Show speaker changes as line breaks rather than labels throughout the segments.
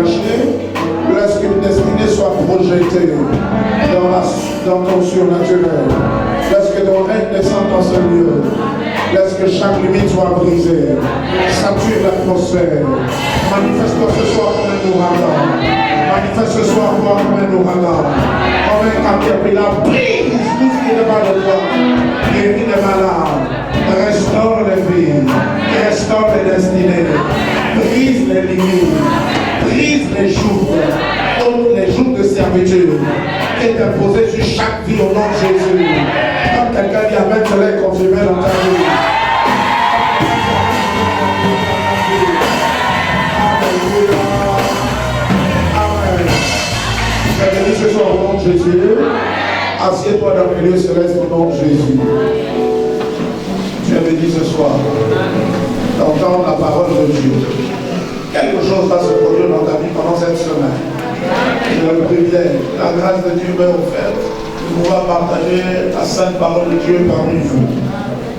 relâcher. Laisse qu'une destinée soit projetée dans ton surnaturel. Laisse que ton règne descende dans ce lieu. Laisse que chaque limite soit brisée. Sature l'atmosphère. Manifeste-toi ce soir comme un ouragan. Manifeste ce soir comme un ouragan. Comme un caterpillar. Brise tout ce qui n'est pas de toi. Guéris les malades. Restaure les vies. Restaure les destinées. Brise les limites. Brise les jours. Ôte les jours de servitude. Et imposé sur chaque vie au nom de Jésus. Comme quelqu'un dit Amen, je l'ai confirmé dans ta vie. Amen. Je te dis ce soir au nom de Jésus. Assieds-toi dans le lieu céleste au nom de Jésus. Je te dis ce soir d'entendre la parole de Dieu. Quelque chose va se produire dans ta vie pendant cette semaine. J'ai le privilège, la grâce de Dieu m'est offerte de pouvoir partager la sainte parole de Dieu parmi vous.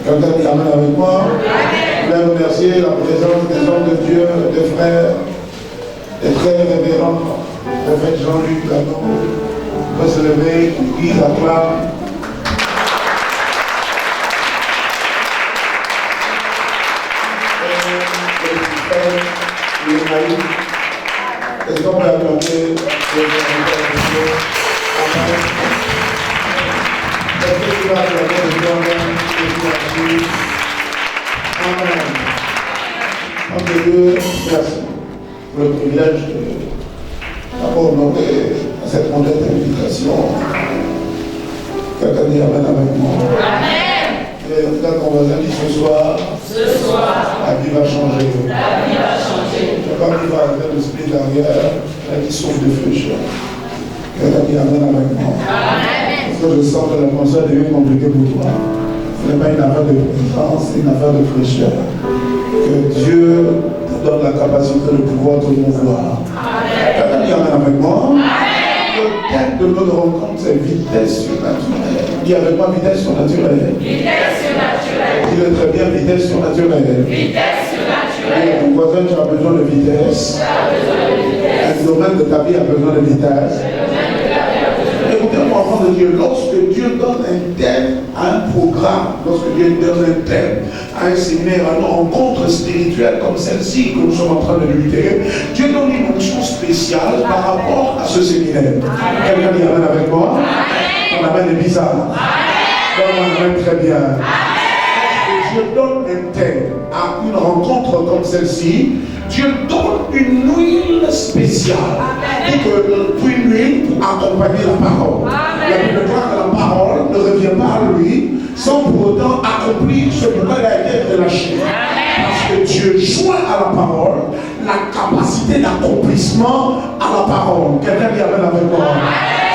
Quelqu'un qui amène avec moi. Je voulais remercier la présence des hommes de Dieu, des frères, des très révérends, le prophète Jean-Luc Lanon. On peut se lever, il acclame. Est-ce qu'on peut acclamer le Dieu? Est-ce que tu vas acclamer le Dieu? Amen. En Dieu, merci pour le privilège d'avoir honoré à cette modeste invitation. Quelqu'un dit Amen avec moi. Amen. Et regarde ton voisin dit ce soir, la vie va changer. La vie va changer. Je ne vais pas vivre avec l'esprit derrière, qui souffre de fraîcheur. Quelqu'un dit Amen avec moi. Amen. Parce que je sens que l'atmosphère devient compliquée pour toi. Ce n'est pas une affaire de présence, c'est une affaire de fraîcheur. Que Dieu te donne la capacité de pouvoir te mouvoir. Quelqu'un dit Amen avec moi. Le thème de notre rencontre, c'est vitesse surnaturelle. Dis avec moi vitesse surnaturelle. Vitesse surnaturelle. Dis-le très bien, vitesse surnaturelle. Vitesse surnaturelle. Ton voisin, tu as besoin de vitesse. Un domaine de ta vie a besoin de vitesse. Écoutez-moi, enfant de Dieu, lorsque Dieu donne un thème à un programme, lorsque Dieu donne un thème à un séminaire, à une rencontre spirituelle comme celle-ci que nous sommes en train de lutter, Dieu donne une onction spéciale par rapport à ce séminaire. Quelqu'un dit Amen avec moi? Ton Amen est bizarre. Donne-moi un Amen très bien. Dieu donne un thème à une rencontre comme celle-ci, Dieu donne une huile spéciale pour une huile pour accompagner la parole. La Bible déclare que la parole ne revient pas à lui sans pour autant accomplir ce pourquoi il a été relâché. Parce que Dieu joint à la parole la capacité d'accomplissement à la parole. Quelqu'un dit Amen avec moi.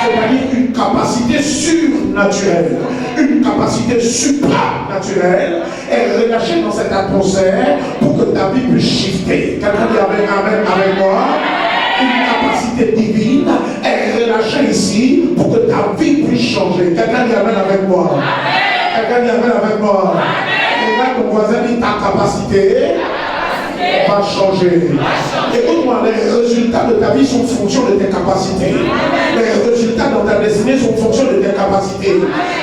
C'est-à-dire une capacité surnaturelle, une capacité supranaturelle est relâchée dans cette atmosphère pour que ta vie puisse shifter. Quelqu'un dit Amen avec moi. Une capacité divine est relâchée ici pour que ta vie puisse changer. Quelqu'un dit Amen avec moi. Quelqu'un dit Amen avec moi. Regarde ton voisin, dit ta capacité va changer. Écoute-moi, les résultats de ta vie sont en fonction de tes capacités. Les résultats dans ta destinée sont en fonction de tes capacités.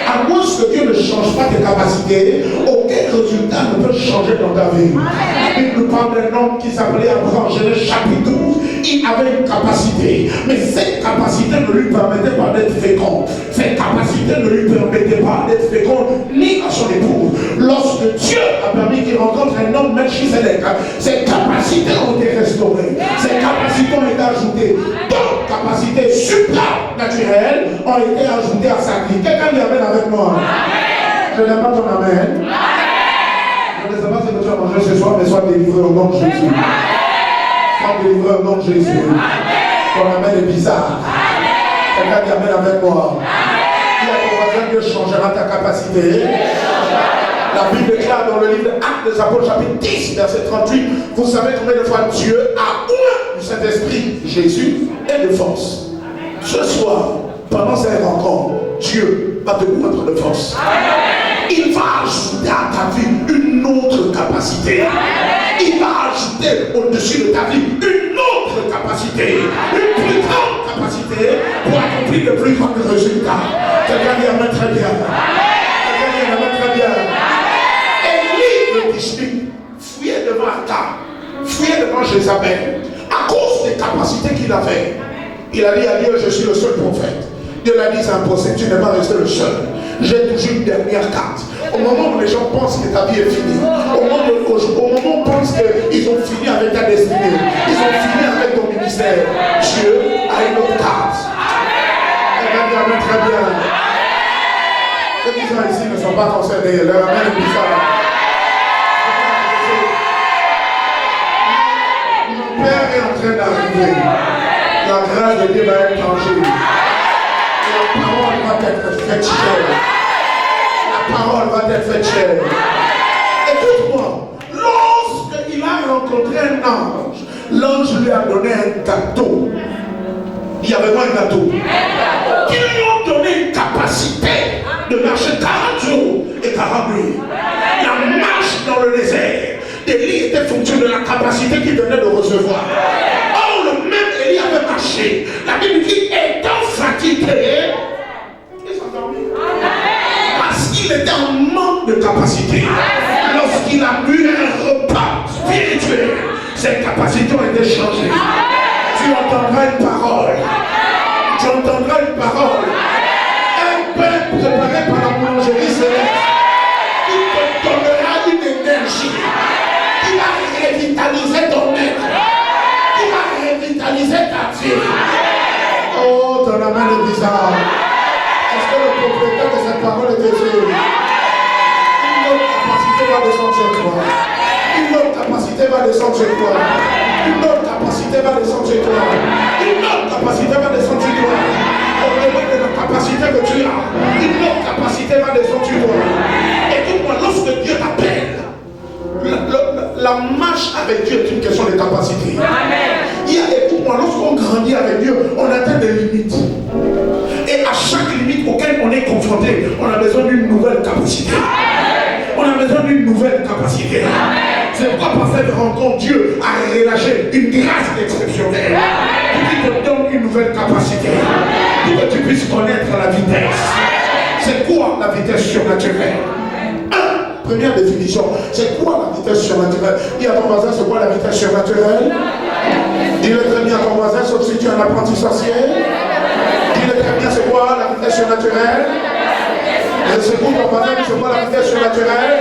À moins que Dieu ne change pas tes capacités, aucun résultat ne peut changer dans ta vie. La Bible nous parle d'un homme qui s'appelait Abraham, Genèse chapitre 12. Il avait une capacité, mais cette capacité ne lui permettait pas d'être fécond. Cette capacité ne lui permettait pas d'être fécond ni à son épouse. Lorsque Dieu a permis qu'il rencontre un homme Melchisedec, ses capacités ont été restaurées, ses capacités ont été ajoutées. D'autres capacités supranaturelles ont été ajoutées à sa vie. Quelqu'un dit Amen avec moi. Je n'aime pas ton Amen. Je ne sais pas ce que tu as mangé ce soir, mais sois délivré au nom de Jésus. Sois délivré au nom de Jésus. Ton Amen est bizarre. Quelqu'un dit Amen avec moi. Il y a ton voisin, Dieu changera ta capacité. La Bible déclare dans le livre Actes des Apôtres, chapitre 10, verset 38, vous savez combien de fois Dieu a oint du Saint-Esprit, Jésus, et de force. Ce soir, pendant cette rencontre, Dieu va te oindre de force. Il va ajouter à ta vie une autre capacité. Il va ajouter au-dessus de ta vie une autre capacité, une plus grande capacité pour accomplir de plus grands résultats. Quelqu'un dit amen très bien. Quelqu'un dit amen très bien. Élie le Tishbi fuyait devant Akab, fuyait devant Jézabel à cause des capacités qu'il avait. Il a dit à Dieu, je suis le seul prophète. Dieu l'a dit, c'est impossible, tu n'es pas resté le seul. J'ai toujours une dernière carte. Au moment où les gens pensent que ta vie est finie, au moment où on pense qu'ils ont fini avec ta destinée, ils ont fini avec ton ministère, Dieu a une autre carte. Amen, très bien. Ceux qui sont ici ne sont pas concernés, leur amène est bizarre. Mon Père est en train d'arriver. La grâce de Dieu va être changée. La parole va être faite chère. La parole va être faite chère. Écoute-moi, lorsqu'il a rencontré un ange, l'ange lui a donné un gâteau. Il y avait pas un gâteau. Qui lui ont donné une capacité de marcher 40 jours et 40 nuits. La marche dans le désert d'Élie était fonction de la capacité qu'il venait de recevoir. Or, le même Élie avait marché. La Bible dit, étant fatigué, il s'est endormi. Parce qu'il était en manque de capacité. Lorsqu'il a bu un repas spirituel, ses capacités ont été changées. Tu entendras une parole. Tu entendras une parole. Un pain préparé par la boulangerie céleste qui te donnera une énergie qui va revitaliser ton être, qui va revitaliser ta vie. Oh, ton amène est bizarre. Est-ce que le propriétaire de cette parole est Dieu? Une autre capacité va descendre sur toi. Une autre capacité va descendre sur toi. Une autre capacité va descendre sur toi. Une autre capacité va descendre sur toi. Au-delà de la capacité que tu as, une autre capacité va descendre sur toi. Écoute-moi, lorsque Dieu t'appelle, la marche avec Dieu est une question de capacité. Écoute-moi, lorsqu'on grandit avec Dieu, on atteint des limites. Et à chaque limite auquel on est confronté, on a besoin d'une nouvelle capacité. On a besoin d'une nouvelle capacité. C'est pourquoi par cette rencontre, Dieu a relâché une grâce exceptionnelle pour qu'il te donne une nouvelle capacité, pour que tu puisses connaître la vitesse. C'est quoi la vitesse surnaturelle? Première définition, c'est quoi la vitesse surnaturelle? Dis à ton voisin, c'est quoi la vitesse surnaturelle? Dis-le très bien à ton voisin, sauf si tu es un apprenti sorcier. Dis-le très bien, c'est quoi la vitesse surnaturelle? Et c'est pour ton voisin, c'est quoi la vitesse surnaturelle?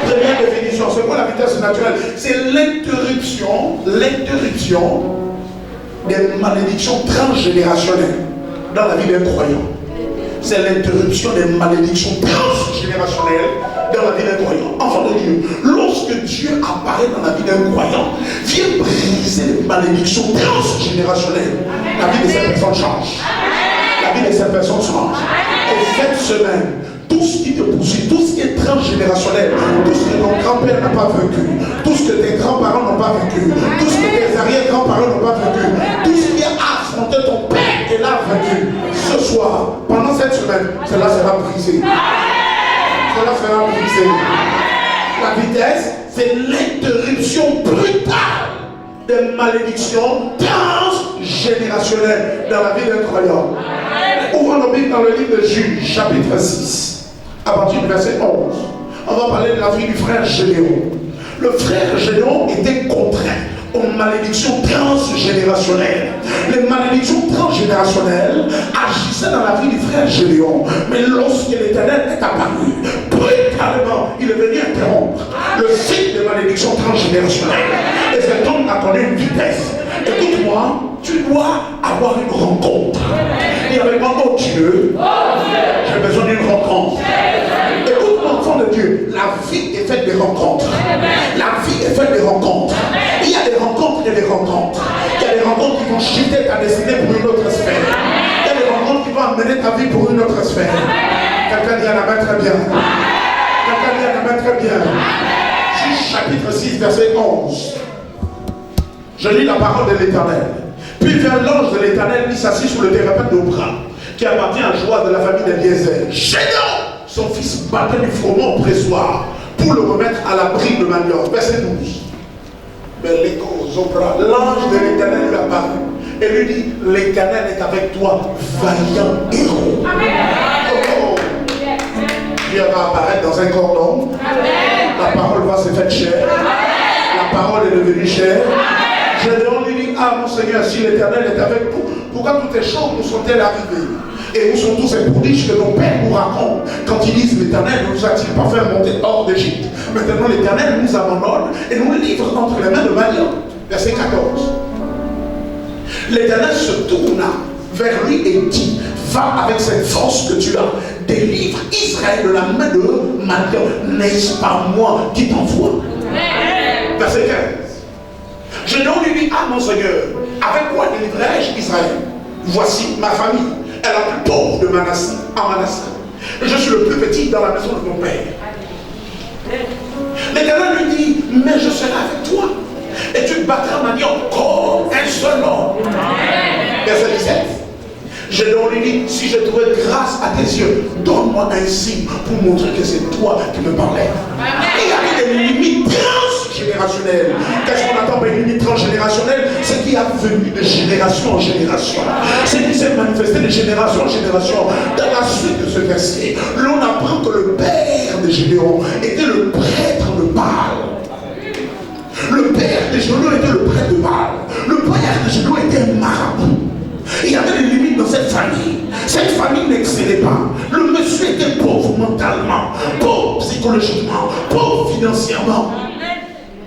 Première définition, c'est quoi la vitesse naturelle? C'est l'interruption des malédictions transgénérationnelles dans la vie d'un croyant. C'est l'interruption des malédictions transgénérationnelles dans la vie d'un croyant. Enfant de Dieu, lorsque Dieu apparaît dans la vie d'un croyant, vient briser les malédictions transgénérationnelles. La vie de cette personne change. La vie de cette personne change. Et cette semaine, tout ce qui te poursuit, tout ce qui est transgénérationnel, tout ce que ton grand-père n'a pas vécu, tout ce que tes grands-parents n'ont pas vécu, tout ce que tes arrière-grands-parents n'ont pas vécu, tout ce qui a affronté ton père et l'a vécu, ce soir, pendant cette semaine, cela sera brisé. Cela sera brisé. La vitesse, c'est l'interruption brutale des malédictions transgénérationnelles dans la vie d'un croyant. Ouvrons nos Bibles dans le livre de Juge, chapitre 6. À partir du verset 11, on va parler de la vie du frère Gédéon. Le frère Gédéon était contraint aux malédictions transgénérationnelles. Les malédictions transgénérationnelles agissaient dans la vie du frère Gédéon. Mais lorsque l'Éternel est apparu, brutalement, il est venu interrompre le cycle des malédictions transgénérationnelles. Et cet homme a donné une vitesse. Écoute-moi, tu dois avoir une rencontre. Et avec moi, oh Dieu, j'ai besoin d'une rencontre. Écoute-moi, enfant de Dieu, la vie est faite de rencontres. La vie est faite de rencontres. Il y a des rencontres et des rencontres. Il y a des rencontres qui vont shifter ta destinée pour une autre sphère. Il y a des rencontres qui vont amener ta vie pour une autre sphère. Quelqu'un dit à la main très bien. Quelqu'un dit à la main très bien. Juge chapitre 6, verset 11. Je lis la parole de l'Éternel. Puis vers l'ange de l'Éternel qui s'assit sur le térabin d'Opra, qui appartient à Joas de la famille d'Eliezer. Gédéon, son fils, battait du froment au pressoir pour le remettre à l'abri de Madian. Verset 12. Mais l'écho, Zobra, l'ange de l'Éternel lui apparaît et lui dit, l'Éternel est avec toi, vaillant héros. Oh, Dieu va apparaître dans un corps d'homme. La parole va se faire chair. La parole est devenue chair. Gédéon lui dit, ah mon Seigneur, si l'Éternel est avec nous, pourquoi toutes les choses nous sont-elles arrivées? Et où sont tous ces prodiges que nos pères nous racontent quand ils disent l'Éternel ne nous a-t-il pas fait monter hors d'Égypte? Maintenant l'Éternel nous abandonne et nous livre entre les mains de Madian. Verset 14. L'Éternel se tourna vers lui et dit, va avec cette force que tu as, délivre Israël de la main de Madian. N'est-ce pas moi qui t'envoie? Verset 15. Gédéon lui dit, ah mon Seigneur, avec quoi délivrerai-je Israël? Voici ma famille est la plus pauvre de Manassé, en Manassé. Je suis le plus petit dans la maison de mon père. L'Éternel lui dit, mais je serai avec toi. Et tu battras Madian comme un seul homme. Verset 17. Gédéon lui dit, si je trouvais grâce à tes yeux, donne-moi un signe pour montrer que c'est toi qui me parlais. Il y avait des limites transgénérationnelles. Qu'est-ce qu'on attend par une limite transgénérationnelle? C'est qui a venu de génération en génération. C'est qui s'est manifesté de génération en génération. Dans la suite de ce verset, l'on apprend que le père de Gédéon était le prêtre de Baal. Le père de Gédéon était le prêtre de Baal. Le père de Gédéon était un marabout. Il y avait des limites dans cette famille. Cette famille n'excellait pas. Le monsieur était pauvre mentalement, pauvre psychologiquement, pauvre financièrement.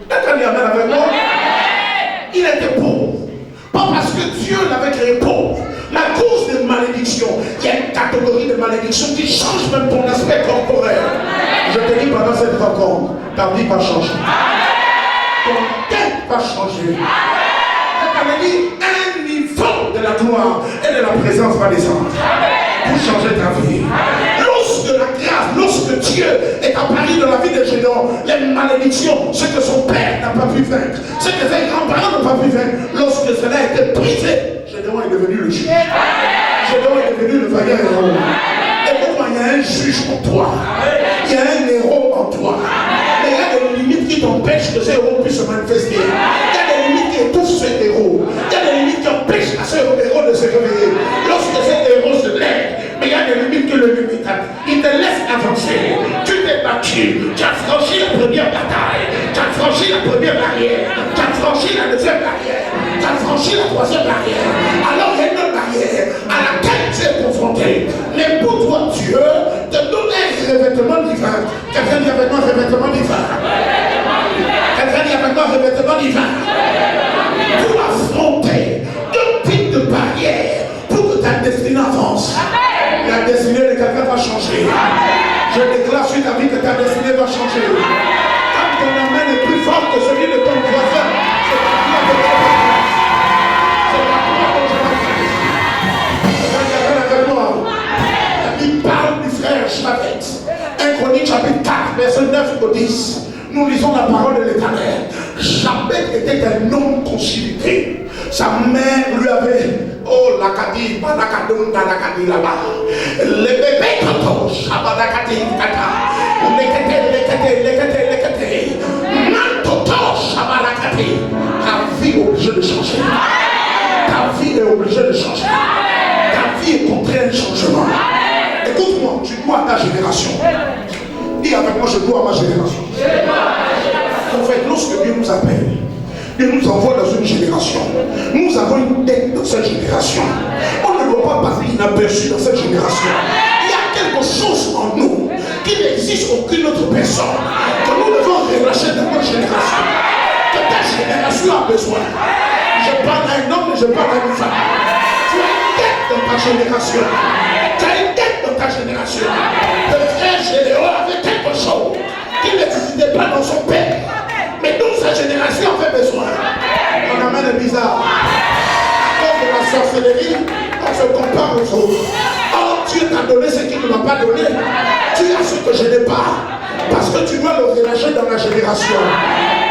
Quelqu'un amène avec moi? Il était pauvre. Pas parce que Dieu l'avait créé pauvre. La cause des malédictions, il y a une catégorie de malédictions qui change même ton aspect corporel. Je te dis pendant cette rencontre, ta vie va changer. Ton tête va changer. Je te dis, un niveau de la gloire et de la présence va descendre pour changer ta vie. Lorsque la grâce, lorsque Dieu est apparu dans la vie de Gédéon, les malédictions, ce que son père n'a pas pu vaincre, ce que ses grands-parents n'ont pas pu vaincre, lorsque cela a été brisé, Gédéon est devenu le juge. Gédéon est devenu le vaillant héros. Écoute-moi, il y a un juge en toi. Il y a un héros en toi. Mais il y a des limites qui t'empêchent que ce héros puisse se manifester. Il y a des limites qui étouffent ce héros. Il y a des limites qui empêchent à ce héros de se réveiller. Lorsque ce héros se lève, mais il y a des limites qui le limitent. Il te laisse avancer. Tu t'es battu. Tu as franchi la première bataille. Tu as franchi la première barrière. Tu as franchi la deuxième barrière. Tu as franchi la troisième barrière. Alors il y a une autre barrière à laquelle tu es confronté. Mais pour toi, Dieu te donne un revêtement divin. Quelqu'un dit avec moi revêtement divin. Quelqu'un dit avec moi revêtement divin. Pour affronter deux types de barrières pour que ta destinée avance. La destinée de quelqu'un va changer. Je déclare sur ta vie que ta destinée va changer. Quand ton amen est plus fort que celui de ton voisin, c'est la gloire de Dieu. C'est la gloire de Dieu. La Bible parle du frère Chavette. 1 Chronique chapitre 4, verset 9 au 10. Nous lisons la parole de l'Éternel. Chavette était un homme consulté. Sa mère lui avait, oh l'Acadie, l'Acadie là-bas. Le bébé Toto, Shabadakati, Kata, Lekete, Mantoto, Shabadakati. Ta vie est obligée de changer. Ta vie est obligée de changer. Ta vie est contre un changement. Écoute-moi, tu dois à ta génération. Dis avec moi, je dois à ma génération. En fait, lorsque Dieu nous appelle, Dieu nous envoie dans une génération. Nous avons une tête dans cette génération. On ne doit pas passer inaperçu dans cette génération. Il y a quelque chose en nous qui n'existe aucune autre personne que nous devons relâcher dans notre génération. Que ta génération a besoin. Je parle à un homme et je parle à une femme. Tu as une tête dans ta génération. Tu as une tête dans ta génération. Le frère Gédéon avait quelque chose qui n'existait pas dans son père. Mais donc sa génération avait besoin. Mon amène est bizarre. À cause de la sorcellerie, on se compare aux autres. Oh, Dieu t'a donné ce qu'il ne m'a pas donné. Tu as ce que je n'ai pas. Parce que tu dois le relâcher dans la génération.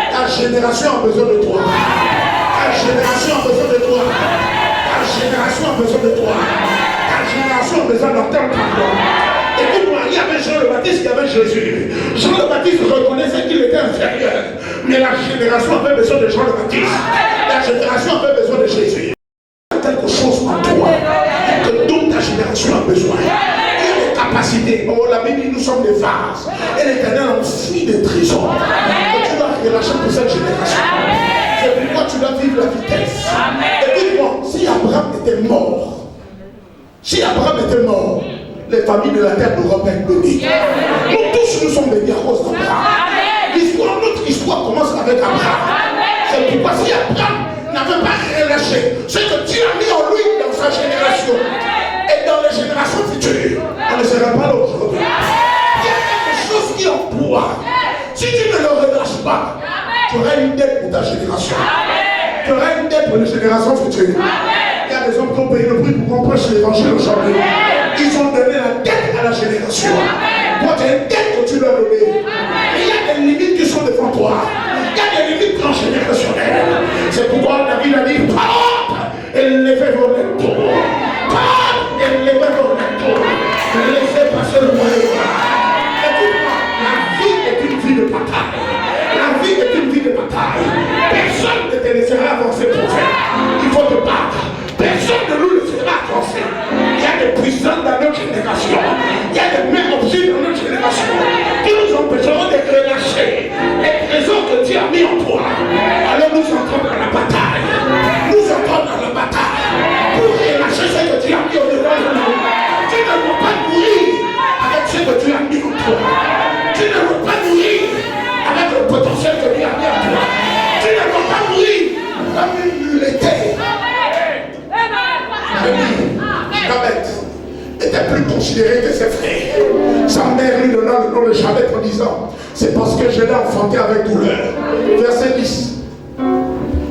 Ta génération a besoin de toi. Ta génération a besoin de toi. Ta génération a besoin de toi. Ta génération a besoin d'entendre ta voix. Écoute-moi, il y avait Jean le Baptiste, il y avait Jésus. Jean le Baptiste reconnaissait qu'il était inférieur. Mais la génération avait besoin de Jean le Baptiste. La génération avait besoin de Jésus. Il y a quelque chose en toi que toute ta génération a besoin. Il y a des capacités. Oh, la Bible dit nous sommes des vases. Et l'Éternel enfuit des trésors. Et tu dois relâcher pour cette génération. C'est pourquoi tu dois vivre la vitesse. Et dis-moi, si Abraham était mort, les familles de la terre n'auraient pas été bénies. Nous tous, nous sommes bénis à cause d'Abraham. Notre histoire commence avec Abraham. C'est pourquoi si Abraham n'avait pas relâché ce que Dieu a mis en lui dans sa génération et dans les générations futures, on ne serait pas là aujourd'hui. Il y a quelque chose qui est en toi. Si tu ne le relâches pas, tu auras une dette pour ta génération. Tu auras une dette pour les générations futures. Il y a des hommes qui ont payé le prix pour qu'on prêche l'évangile aujourd'hui. Ils ont donné la dette à la génération. Toi, tu as une dette que tu dois donner. Mais il y a des limites qui sont devant toi. Il y a des limites transgénérationnelles. C'est pourquoi David a dit, élevez-vous les tours. Élevez-vous les tours. Laissez passer le moyen. Écoute-moi, la vie est une vie de bataille. La vie est une vie de bataille. Personne ne te laissera avancer pour faire. Il faut te battre. Personne ne nous laissera avancer. Il y a des puissants dans notre génération. Il y a des mains obscures dans notre génération qui nous empêcheront de relâcher les trésors que Dieu a mis en toi. Alors nous entrons dans la bataille. Nous entrons dans la bataille pour relâcher ce que Dieu a mis au dedans de nous. Tu ne veux pas mourir avec ce que Dieu a mis en toi. Tu ne veux pas mourir avec le potentiel que Dieu a mis en toi. Tu ne veux pas mourir comme il était. Jabet était plus considéré que ses frères. Sa mère lui donna le nom de Jabet en disant, c'est parce que je l'ai enfanté avec douleur. Verset 10.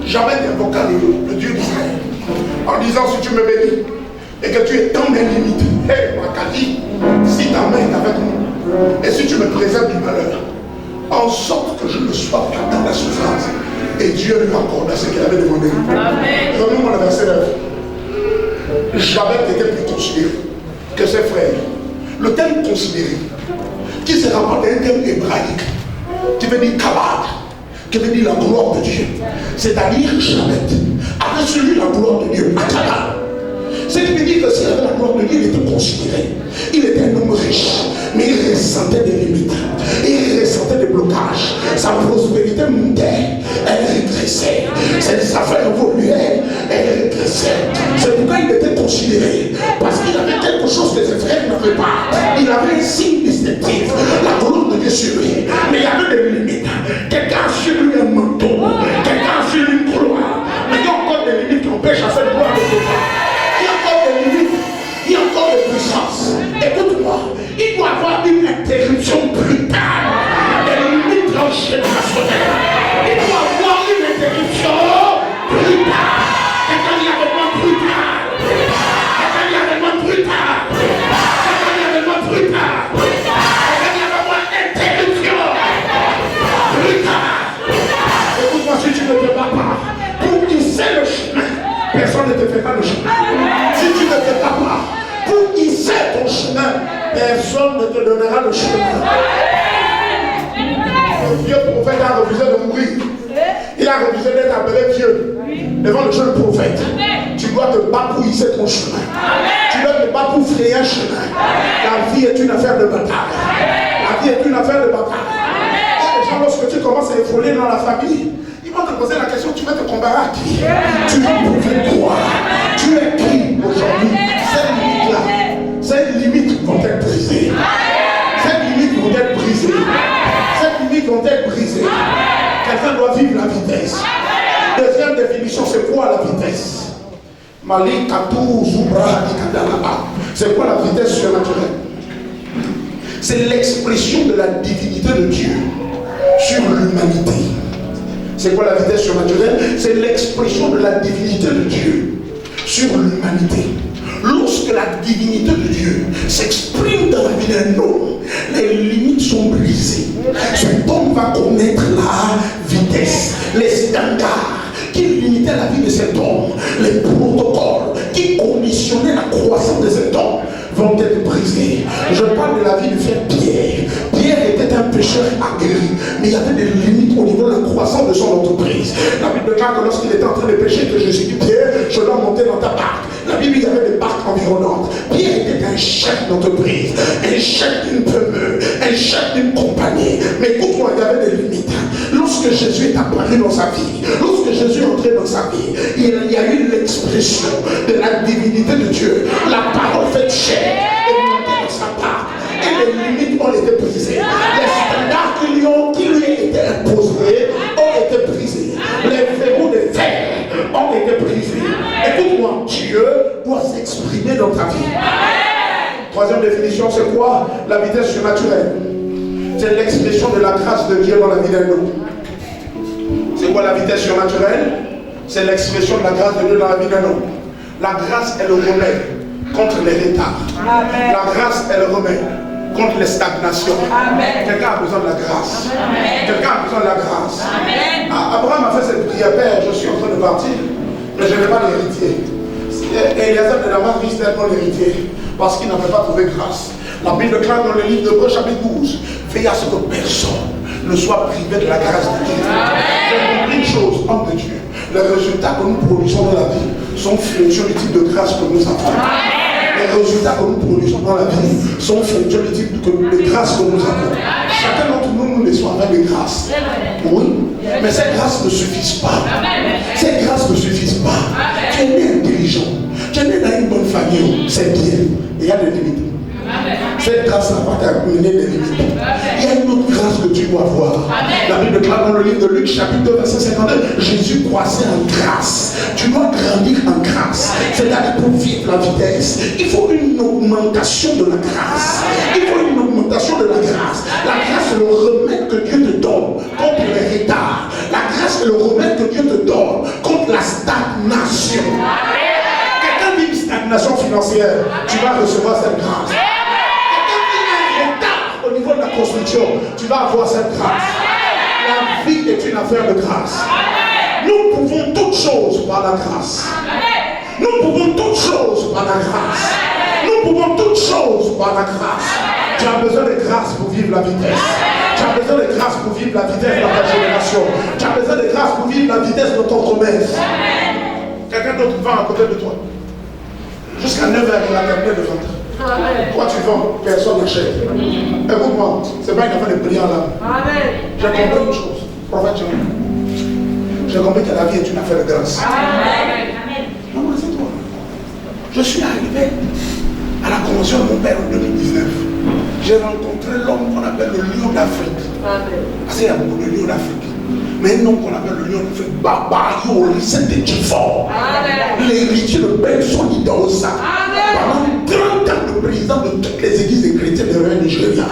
Jabet invoqua le Dieu d'Israël en disant, si tu me bénis et que tu étends mes limites, Makali, si ta main est avec moi et si tu me préserves du malheur, en sorte que je ne sois pas dans la souffrance. Et Dieu lui accorda ce qu'il avait demandé. Donnez-moi le verset 9. Jabet était plus considéré que ses frères. Le terme considéré, qui se rapporte à un terme hébraïque, qui veut dire kabad, qui veut dire la gloire de Dieu. C'est-à-dire Jabet avait celui la gloire de Dieu, Akala. Ce qui veut dire que s'il avait la gloire de Dieu, il était considéré. Il était un homme riche, mais il ressentait des limites. Il ressentait des blocages. Sa prospérité montait, elle régressait. Ses affaires évoluaient, elle régressait. C'est pourquoi il était considéré. Parce qu'il avait quelque chose que ses frères n'avaient pas. Il avait un signe distinctif, la gloire de Dieu sur lui. Mais il y avait des limites. Quelqu'un a sur lui un manteau, quelqu'un a sur lui une gloire. Mais il y a encore des limites qui empêchent à cette gloire de Dieu. Il y a encore de puissance. Écoute-moi, il doit y avoir une interruption brutale des limites transgénérationnelles. Il doit y avoir une interruption brutale. Quelqu'un dit avec moi brutale. Quelqu'un dit avec moi brutale. Quelqu'un dit avec moi brutale. Quelqu'un dit avec moi interruption brutale. Écoute-moi, si tu ne te bats pas pour hisser le chemin, personne ne te fait pas le chemin. Si tu ne te bats pas pour hisser ton chemin, personne ne te donnera le chemin. Le vieux prophète a refusé de mourir. Il a refusé d'être appelé vieux devant le jeune prophète. Tu dois te battre pour hisser ton chemin. Tu dois te battre pour frayer un chemin. La vie est une affaire de bataille. La vie est une affaire de bataille. Et les gens, lorsque tu commences à évoluer dans la famille, ils vont te poser la question, tu vas te comparer à qui? Tu vas prouver quoi? Tu es qui aujourd'hui? Ces limites vont être brisées. Ces limites vont être brisées. Ces limites vont être brisées. Quelqu'un doit vivre la vitesse. Deuxième définition, c'est quoi la vitesse? C'est quoi la vitesse surnaturelle? C'est l'expression de la divinité de Dieu sur l'humanité. C'est quoi la vitesse surnaturelle? C'est l'expression de la divinité de Dieu sur l'humanité. Lorsque la divinité de Dieu s'exprime dans la vie d'un homme, les limites sont brisées. Cet homme va connaître la vitesse, les standards qui limitaient la vie de cet homme, les protocoles qui conditionnaient la croissance de cet homme vont être brisés. Je parle de la vie de frère Pierre. Pierre était un pécheur aguerri, mais il y avait des limites au niveau de la croissance péché que je suis dit, Pierre, je dois monter dans ta barque. La Bible, il y avait des barques environnantes. Pierre était un chef d'entreprise, un chef d'une PME, un chef d'une compagnie. Mais écoute-moi, il y avait des limites. Lorsque Jésus est apparu dans sa vie, lorsque Jésus est entré dans sa vie, il y a eu l'expression de la divinité de Dieu. La parole faite chair est montée dans sa barque. Et les limites ont été brisées. Les standards qui lui étaient imposés ont été brisés. Les verrous de fer ont été brisés. Écoute-moi, Dieu doit s'exprimer dans ta vie. Troisième définition, c'est quoi? La vitesse surnaturelle. C'est l'expression de la grâce de Dieu dans la vie d'un homme. C'est quoi la vitesse surnaturelle? C'est l'expression de la grâce de Dieu dans la vie d'un homme. La grâce est le remède contre les retards. Amen. La grâce est le remède contre les stagnations. Quelqu'un a besoin de la grâce. Quelqu'un a besoin de la grâce. Abraham a fait cette prière, Père, je suis en train de partir, mais je n'ai pas d'héritier. Et Eliezer de Damas vise tellement l'héritier parce qu'il n'avait pas trouvé grâce. La Bible déclare dans le livre de Hébreux chapitre 12, veillez à ce que personne ne soit privé de la grâce de Dieu. J'ai compris une chose, homme de Dieu, les résultats que nous produisons dans la vie sont fructueux du type de grâce que nous avons. Les résultats que nous produisons dans la vie sont fructueux du type de grâce que nous avons. Chacun d'entre nous, nous laissons avec des grâces. Oui, mais ces grâces ne suffisent pas. Ces grâces ne suffisent pas. Tu es né intelligent. Tu es né dans une bonne famille. C'est bien. Et il y a des limites. Cette grâce n'a pas terminé des limites. Il y a une autre grâce que tu dois avoir. La Bible déclare dans le livre de Luc, chapitre 2, verset 52, Jésus croissait en grâce. Tu dois grandir en grâce. C'est-à-dire pour vivre la vitesse, il faut une augmentation de la grâce. Il faut une augmentation de la grâce. La grâce est le remède que Dieu te donne contre les retards. La grâce est le remède que Dieu te donne contre la stagnation. Quelqu'un vit une stagnation financière, tu vas recevoir cette grâce. Au niveau de la construction, tu vas avoir cette grâce. La vie est une affaire de grâce. Nous pouvons toutes choses par la grâce. Nous pouvons toutes choses par la grâce. Nous pouvons toutes choses par la grâce. Tu as besoin de grâce pour vivre la vitesse. Tu as besoin de grâce pour vivre la vitesse dans ta génération. Tu as besoin de grâce pour vivre la vitesse dans ton commerce. Quelqu'un d'autre va à côté de toi. Jusqu'à 9h, il a terminé de vendre. Toi tu vends, personne n'achète. Écoute-moi, c'est pas une affaire de prière là. J'ai compris une chose. Prophète Jean. J'ai compris que la vie est une affaire de grâce. Non, c'est toi. Je suis arrivé à la convention de mon père en 2019. J'ai rencontré l'homme qu'on appelle le lion d'Afrique. Parce qu'il y a beaucoup de lions d'Afrique. Mais un homme qu'on appelle le lion d'Afrique, Babayo, c'est des fort. L'héritier de Belle solide au sac. Pendant 30 ans, le président de toutes les églises chrétiennes de Réunion Nigeria.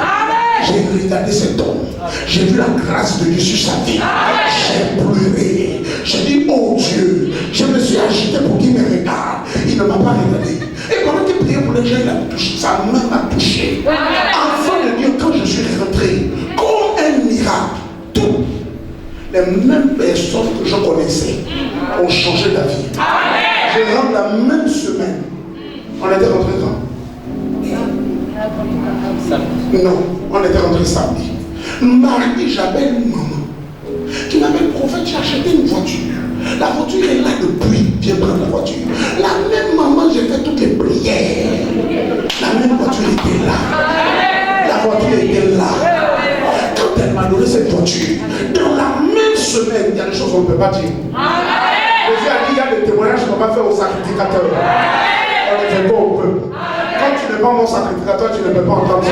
J'ai regardé cet homme. J'ai vu la grâce de Dieu sur sa vie. J'ai pleuré. J'ai dit, oh Dieu, je me suis agité pour qu'il me regarde. Il ne m'a pas regardé. Et pendant qu'il priait pour les gens, il a touché. Sa main m'a touché. Enfant de Dieu, quand je suis rentré, comme un miracle, tout. Les mêmes personnes que je connaissais ont changé d'avis. Je rentre la même semaine. On était rentré quand? Non, on était rentré samedi. Mardi, j'appelle une maman qui m'appelle prophète, j'ai acheté une voiture. La voiture est là depuis, viens prendre la voiture. La même maman, j'ai fait toutes les prières. La même voiture était là. La voiture était là. Quand elle m'a donné cette voiture, dans la même semaine, il y a des choses qu'on ne peut pas dire. Jésus a dit, il y a des témoignages qu'on va faire aux sacrificateurs. On ne fait pas au peuple. Quand tu n'es pas mon sacrificateur, tu ne peux pas entendre ça.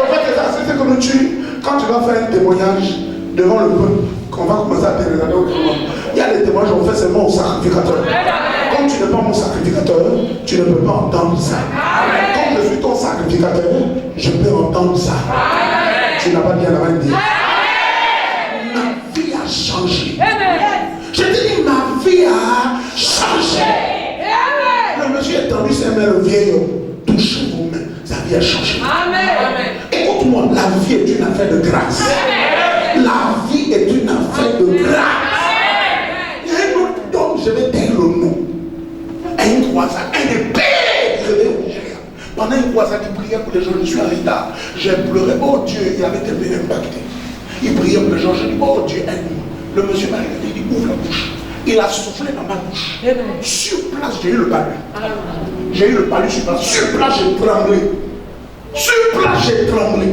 En fait, c'est ce que nous tue. Quand tu vas faire un témoignage devant le peuple, qu'on va commencer à te regarder autrement. Il y a des témoignages qu'on fait seulement au sacrificateur. Quand tu n'es pas mon sacrificateur, tu ne peux pas entendre ça. Quand je suis ton sacrificateur, je peux entendre ça. Tu n'as pas bien la main de dire. Ma vie a changé. Je te dis, ma vie a changé. Le monsieur est tendu ses mains, le vieil homme. Touchez vos mains, sa vie a changé. Écoute-moi, la vie est une affaire de grâce. La vie est une affaire de grâce. Il y a un autre homme, je vais dire le nom. Un croisade, un épée. Pendant une croisade, il priait pour les gens, je suis en retard. J'ai pleuré, oh Dieu, il avait tellement impacté. Il priait pour les gens, je dis, oh Dieu, aide-moi. Le monsieur m'a regardé, il dit, ouvre la bouche.
Il a soufflé dans ma bouche. Sur place, j'ai eu le palu. J'ai eu le palu sur place. Sur place, j'ai tremblé. Sur place, j'ai tremblé.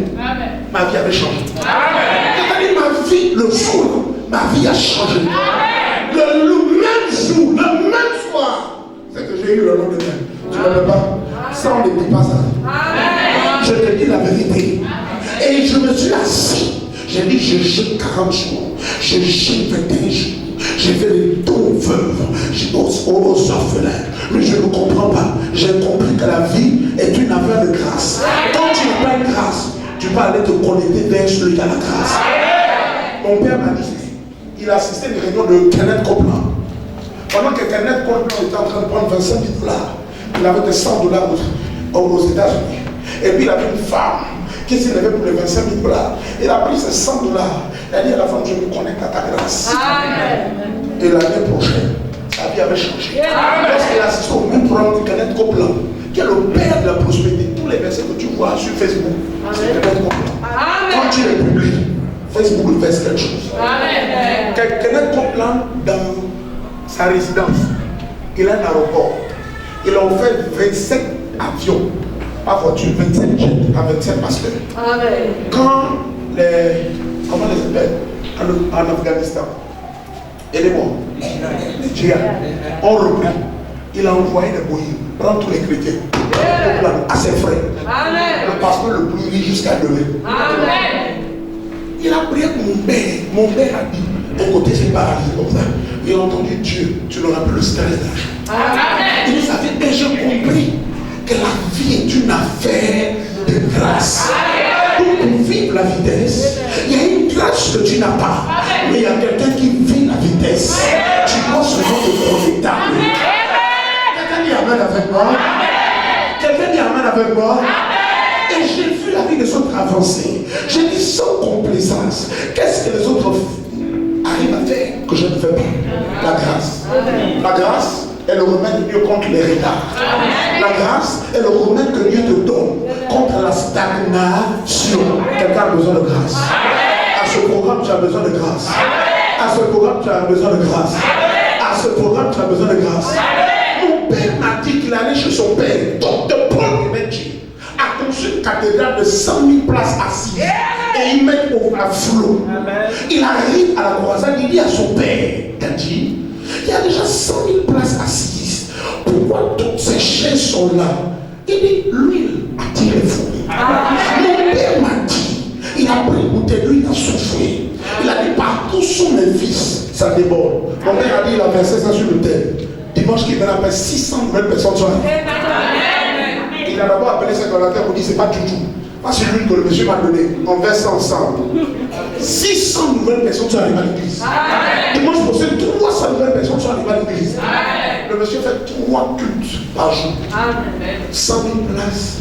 Ma vie avait changé. C'est-à-dire ma vie, le jour, ma vie a changé. Le même jour, le même soir, c'est que j'ai eu le lendemain. Tu ne veux pas? Ça, on ne dit pas ça. Je te dis la vérité. Et je me suis assis. J'ai dit, je jeûne 40 jours. Je jeûne 21 jours. J'ai fait des dons veuves. J'ai aux orphelins. Mais je ne comprends pas. J'ai compris que la vie est une affaire de grâce. Quand tu n'as pas de grâce, tu peux aller te connecter vers celui qui a la grâce. Mon père m'a dit, il a assisté à une réunion de Kenneth Copeland. Pendant que Kenneth Copeland était en train de prendre 25 000 $, il avait des 100 $ aux États-Unis. Et puis il avait une femme qui s'est levée pour les 25 000 $. Il a pris ces 100 $. Il a dit à la femme, je me connecte à ta grâce. Et l'année prochaine, sa vie avait changé. Lorsqu'il a assisté au même programme de Kenneth Copeland, qui est le père de la prospérité, tous les versets que tu vois sur Facebook, c'est Kenneth Copeland. Quand tu les publies, Facebook lui verse quelque chose. Kenneth Copeland, dans sa résidence, il a un aéroport. Il a offert 27 avions, pas voiture, 27 jets à 27 pasteurs. Quand comment les appelle en Afghanistan, aidez-moi, les djihad ont repris, il a envoyé des Boeing, prendre tous les chrétiens, à ses frais. Le pasteur le plus riche jusqu'à demain. Il a prié pour mon père. Mon père a dit, ton côté c'est paralysé comme ça. Il a entendu Dieu, tu n'auras plus le stress d'argent. Il nous a dit, mais j'ai compris que la vie est une affaire de grâce. Donc pour vivre la vitesse, il y a une grâce que tu n'as pas. Mais il y a quelqu'un qui vit la vitesse. Tu dois seulement te connecter. Quelqu'un dit Amen avec moi. Quelqu'un dit Amen avec moi. Et j'ai vu la vie des autres avancer. J'ai dit sans complaisance. Qu'est-ce que les autres arrivent à faire que je ne fais pas? La grâce. La grâce est le remède de Dieu contre les retards. La grâce est le remède que Dieu te donne contre la stagnation. Quelqu'un a besoin de grâce. À ce programme, tu as besoin de grâce. À ce programme, tu as besoin de grâce. À ce programme, tu as besoin de grâce. Mon père m'a dit qu'il allait chez son père, Dr. Paul Kennedy, a construit une cathédrale de 100 000 places assises. Et il met à flot. Il arrive à la croisade, il dit à son père, Daddy, il y a déjà 100 000 places assises. Pourquoi toutes ces chaises sont là? Il dit, l'huile attire les fouilles. Mon père m'a dit, il a pris une bouteille d'huile, il a soufflé. Il a dit, partout sont mes fils, ça déborde. Mon père a dit, il a versé ça sur le thème. Dimanche qui vient, après 600 nouvelles personnes sont là. Il a d'abord appelé ses collaborateurs pour dire, c'est pas du tout. Pas c'est l'huile que le monsieur m'a donné. On verse ensemble. 600 nouvelles personnes sont arrivées à l'église. Dimanche prochain, 300 nouvelles personnes sont arrivées à l'église. Le monsieur fait 3 cultes par jour. 100 000 places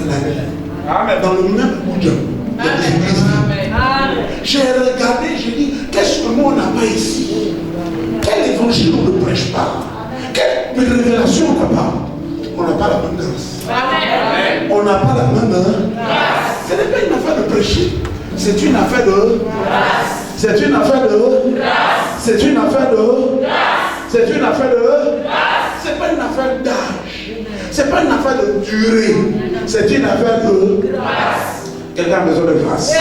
l'année. Dans le même boudin. J'ai regardé, j'ai dit, qu'est-ce que nous on n'a pas ici? Quel évangile on ne prêche pas? Quelle révélation on n'a pas? On n'a pas la même grâce. On n'a pas la même grâce. Ce n'est pas une affaire de prêcher. C'est une affaire de grâce. C'est une affaire de grâce. C'est une affaire de grâce. C'est une affaire de grâce. C'est pas une affaire d'âge. C'est pas une affaire de durée. C'est une affaire de grâce. Quelqu'un a besoin de grâce.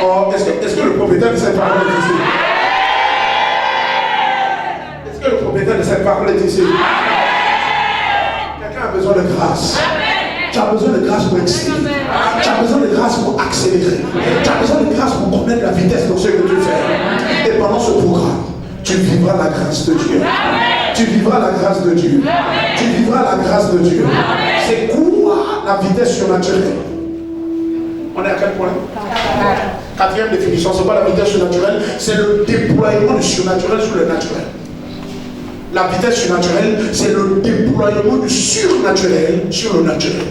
Oh, est-ce que le propriétaire de cette parole est ici? Est-ce que le propriétaire de cette parole est ici? Quelqu'un a besoin de grâce. Tu as besoin de grâce pour exceller. Tu as besoin de grâce pour accélérer. Tu as besoin de grâce pour connaître la vitesse dans ce que tu fais. Et pendant ce programme, tu vivras la grâce de Dieu. Tu vivras la grâce de Dieu. Tu vivras la grâce de Dieu. C'est quoi la vitesse surnaturelle? On est à quel point? Quatrième définition, c'est pas la vitesse surnaturelle, c'est le déploiement du surnaturel sur le naturel. La vitesse surnaturelle, c'est le déploiement du surnaturel sur le naturel.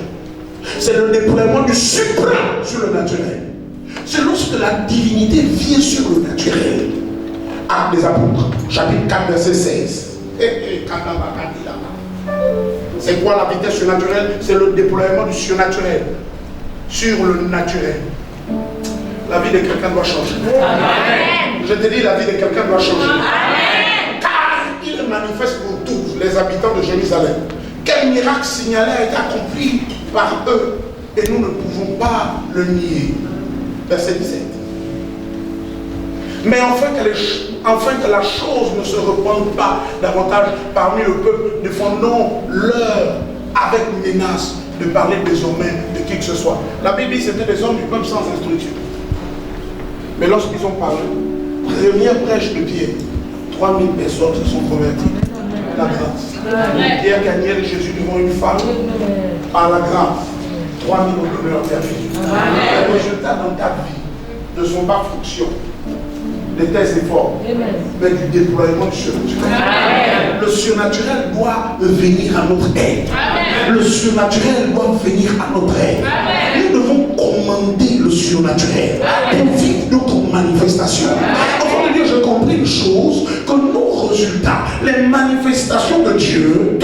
C'est le déploiement du supra sur le naturel. C'est lorsque la divinité vient sur le naturel. Actes des Apôtres, chapitre 4, verset 16. C'est quoi la vitesse surnaturelle? C'est le déploiement du surnaturel sur le naturel. La vie de quelqu'un doit changer. Amen. Je te dis, la vie de quelqu'un doit changer. Amen. Car les habitants de Jérusalem. Quel miracle signalé a été accompli par eux et nous ne pouvons pas le nier. Verset 17. Mais enfin que la chose ne se répande pas davantage parmi le peuple, défendons-leur avec menace de parler désormais de qui que ce soit. La Bible dit que c'était des hommes du peuple sans instruction. Mais lorsqu'ils ont parlé, première prêche de Pierre, 3000 personnes se sont converties. La grâce. Pierre, Daniel et Jésus devant une femme, par la grâce, 3000 ont donné leur vie à Jésus. Les résultats dans ta vie ne sont pas fonction de tes efforts, mais du déploiement du surnaturel. Le surnaturel doit venir à notre aide. Le surnaturel doit venir à notre aide. Nous devons commander le surnaturel pour vivre notre manifestation. Enfant de Dieu, j'ai compris une chose, que nos résultats, les manifestations de Dieu,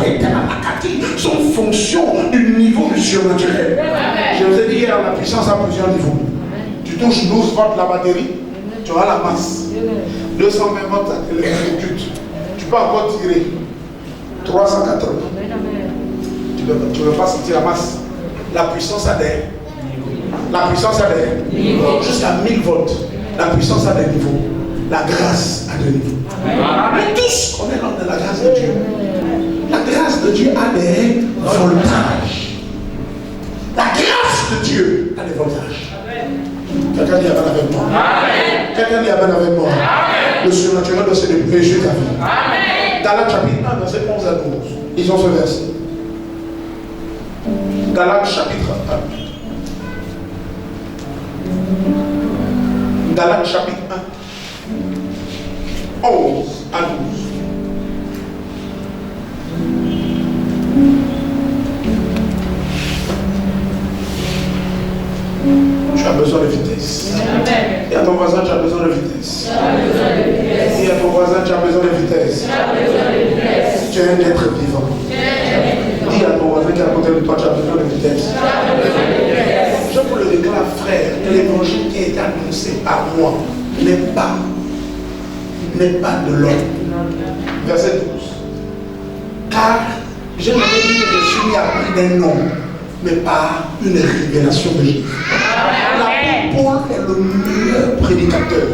sont fonction du niveau du surnaturel. Je vous ai dit hier, la puissance a plusieurs niveaux. Tu touches 12 volts la batterie, tu auras la masse. 220 volts l'électricité. Tu peux encore tirer 380. Tu ne veux pas sentir la masse. La puissance adhère. La puissance adhère. Jusqu'à 1000 volts. La puissance a des niveaux. La grâce a des niveaux. Mais tous, on est dans la grâce de Dieu. La grâce de Dieu a des voltages. La grâce de Dieu a des voltages. Quelqu'un dit amen avec moi. Quelqu'un dit amen avec moi. Le surnaturel doit se déployer sur ta vie. Galates chapitre 1, verset 11 à 12. Ils ont ce verset. Galates chapitre 1. Galates chapitre 1. 11 à 12. Tu as besoin de vitesse. Et à ton voisin, tu as besoin de vitesse. Et à ton voisin, tu as besoin de vitesse. Tu es un être vivant. Dis à ton voisin qui est à côté de toi, tu as besoin de vitesse. Je vous le déclare, frère, que l'évangile qui est annoncé par moi n'est pas de l'homme. Verset 12. Car je ne veux dire que je suis mis à prix d'un homme, mais par une révélation de Jésus. L'apôtre Paul est le meilleur prédicateur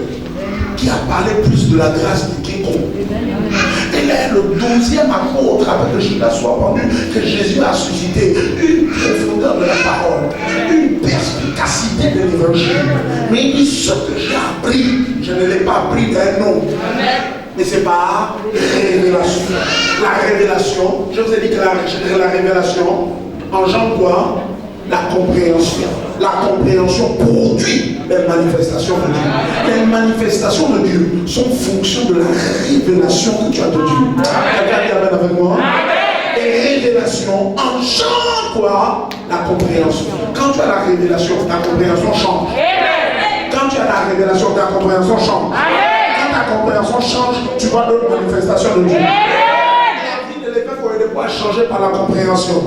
qui a parlé plus de la grâce de quiconque. Il est le 12e apôtre avec le Judas soit pendu que Jésus a suscité une profondeur de la parole, une perspicacité de l'évangile. Mais il dit ce que j'ai appris, je ne l'ai pas appris d'un homme. Mais c'est par révélation. La révélation, je vous ai dit que la révélation engendre quoi? La compréhension. La compréhension produit les manifestations de Dieu. Les manifestations de Dieu sont fonction de la révélation que tu as de Dieu. Quelqu'un dit amen avec moi? Et révélation engendre quoi? La compréhension. Quand tu as la révélation, ta compréhension change. Quand tu as la révélation, ta compréhension change. Quand ta compréhension change, tu vois d'autres manifestations de Dieu. Il n'est pas changé par la compréhension.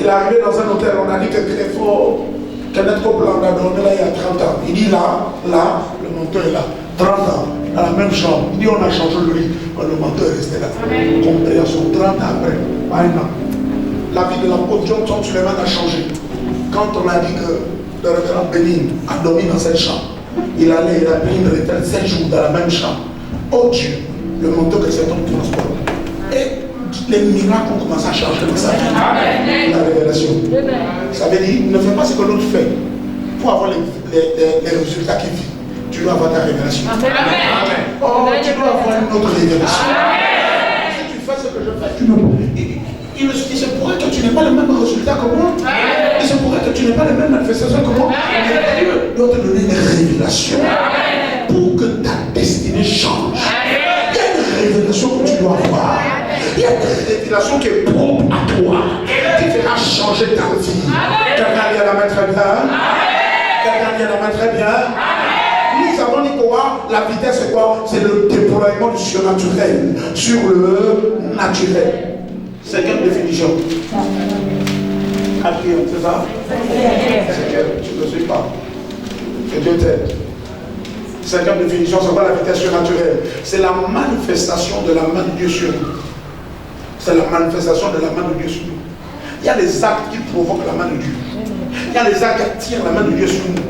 Il est arrivé dans un hôtel, on a dit que Créfort, Kenneth Copeland a donné là il y a 30 ans. Il dit là, le menteur est là. 30 ans, dans la même chambre. Il dit on a changé le lit, le menteur est resté là. Compréhension, 30 ans après, pas un an. La vie de l'apôtre John Suleiman a changé. Quand on a dit que le révérend Bénin a dormi dans cette chambre, il a pris une retraite 7 jours dans la même chambre. Oh Dieu, le menteur que cet homme transporte. Et les miracles ont commencé à changer dans sa vie. La révélation. Ça veut dire, ne fais pas ce que l'autre fait. Pour avoir les résultats qu'il vit, tu dois avoir ta révélation. Amen. Oh, tu dois avoir une autre révélation. Si tu fais ce que je fais, tu ne peux. Il se pourrait que tu n'aies pas le même résultat que moi. Il se pourrait que tu n'aies pas les mêmes manifestations que moi. Mais Dieu doit te donner une révélation pour que ta destinée change. Il y a une révélation que tu dois avoir. Il y a une révélation qui est propre à toi, qui fera changer ta vie. Quelqu'un dit à la main très bien. Quelqu'un dit à la main très bien. Nous avons dit quoi? La vitesse c'est quoi? C'est le déploiement du surnaturel sur le naturel. Cinquième définition. Quatrième, c'est ça? Cinquième, tu ne suis pas. Que Dieu t'aide. Cinquième définition, c'est quoi la vitesse surnaturelle? C'est la manifestation de la main de Dieu sur nous. c'est la manifestation de la main de Dieu sur nous. Il y a des actes qui provoquent la main de Dieu. Il y a des actes qui attirent la main de Dieu sur nous.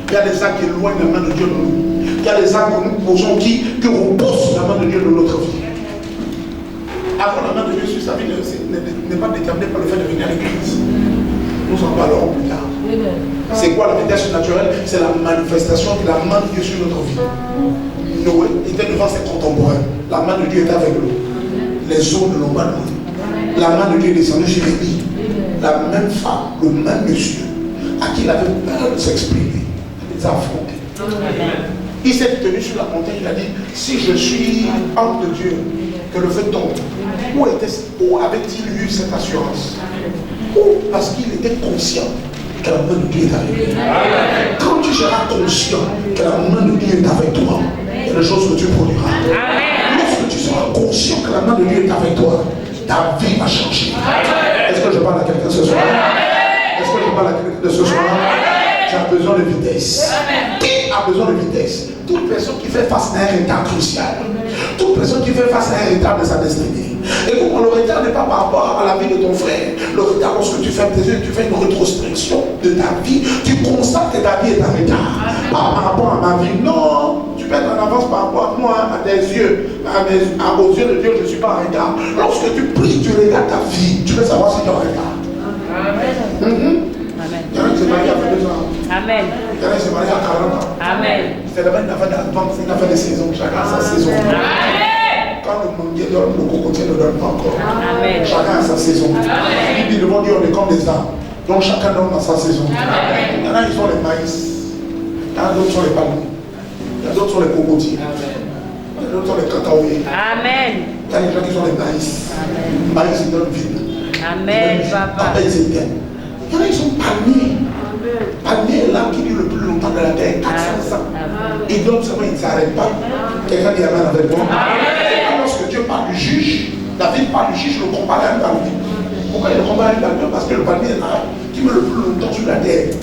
Il y a des actes qui éloignent la main de Dieu de nous. Il y a des actes que nous posons qui repoussent la main de Dieu de notre vie. Avoir la main de Dieu sur sa vie n'est pas déterminé par le fait de venir à l'église. Nous en parlerons plus tard. C'est quoi la vitesse naturelle? C'est la manifestation de la main de Dieu sur notre vie. Noé était devant ses contemporains. La main de Dieu est avec lui. Les eaux ne l'ont pas nourri. La main de Dieu est descendue sur Élie. La même femme, le même monsieur, à qui il avait peur de s'exprimer, il les a affrontés. Il s'est tenu sur la montagne, il a dit, si je suis homme de Dieu, que le feu tombe, où avait-il eu cette assurance? Parce qu'il était conscient que la main de Dieu est avec lui. Quand tu seras conscient que la main de Dieu est avec toi, il y a des choses que tu produiras. Lorsque tu seras conscient que la main de Dieu est avec toi, ta vie va changer. Est-ce que je parle à quelqu'un ce soir? Est-ce que je parle à quelqu'un de ce soir? Tu as besoin de vitesse. Qui a besoin de vitesse? Toute personne qui fait face à un retard crucial. Toute personne qui fait face à un retard de sa destinée. Et pourquoi le retard n'est pas par rapport à la vie de ton frère. Le retard, lorsque tu fais tes yeux, tu fais une rétrospection de ta vie. Tu constates que ta vie est en retard. Pas par rapport à ma vie. Non. Tu peux être en avance par rapport à moi, à tes yeux. Aux yeux de Dieu, je ne suis pas en retard. Lorsque tu pries, tu regardes ta vie. Tu veux savoir si tu es en retard. Amen. Il y en a qui se marient à 22 ans.
Amen.
Il y en a qui se marient à 40 ans.
Amen.
C'est d'abord une affaire d'attente, c'est une affaire de saison. Chacun a sa saison.
Amen.
Quand le manguier donne, le cocotier ne donne pas encore.
Amen.
Chacun a sa saison. Il dit, le monde dit, on est comme des arbres. Donc chacun donne dans sa saison. Il y en a qui sont les maïs. Il y en a d'autres qui sont les palmiers. Il y en a d'autres qui sont les cocotiers. Il y en a d'autres qui sont les cacaoyers.
Amen.
Il y a des gens qui sont les maïs. Maïs, ils donnent vide.
Amen, papa.
Après, ils s'éteignent. Il y en a qui sont palmiers. Palmier est l'arbre qui dure le plus longtemps de la terre, 400 ans. Ils donnent seulement, ils ne s'arrêtent pas. Quelqu'un dit amen avec moi. Lorsque Dieu parle du juge, David parle du juge, le compare à un palmier. Pourquoi il le compare à un palmier? Parce que le palmier est l'arbre qui met le plus longtemps sur la terre.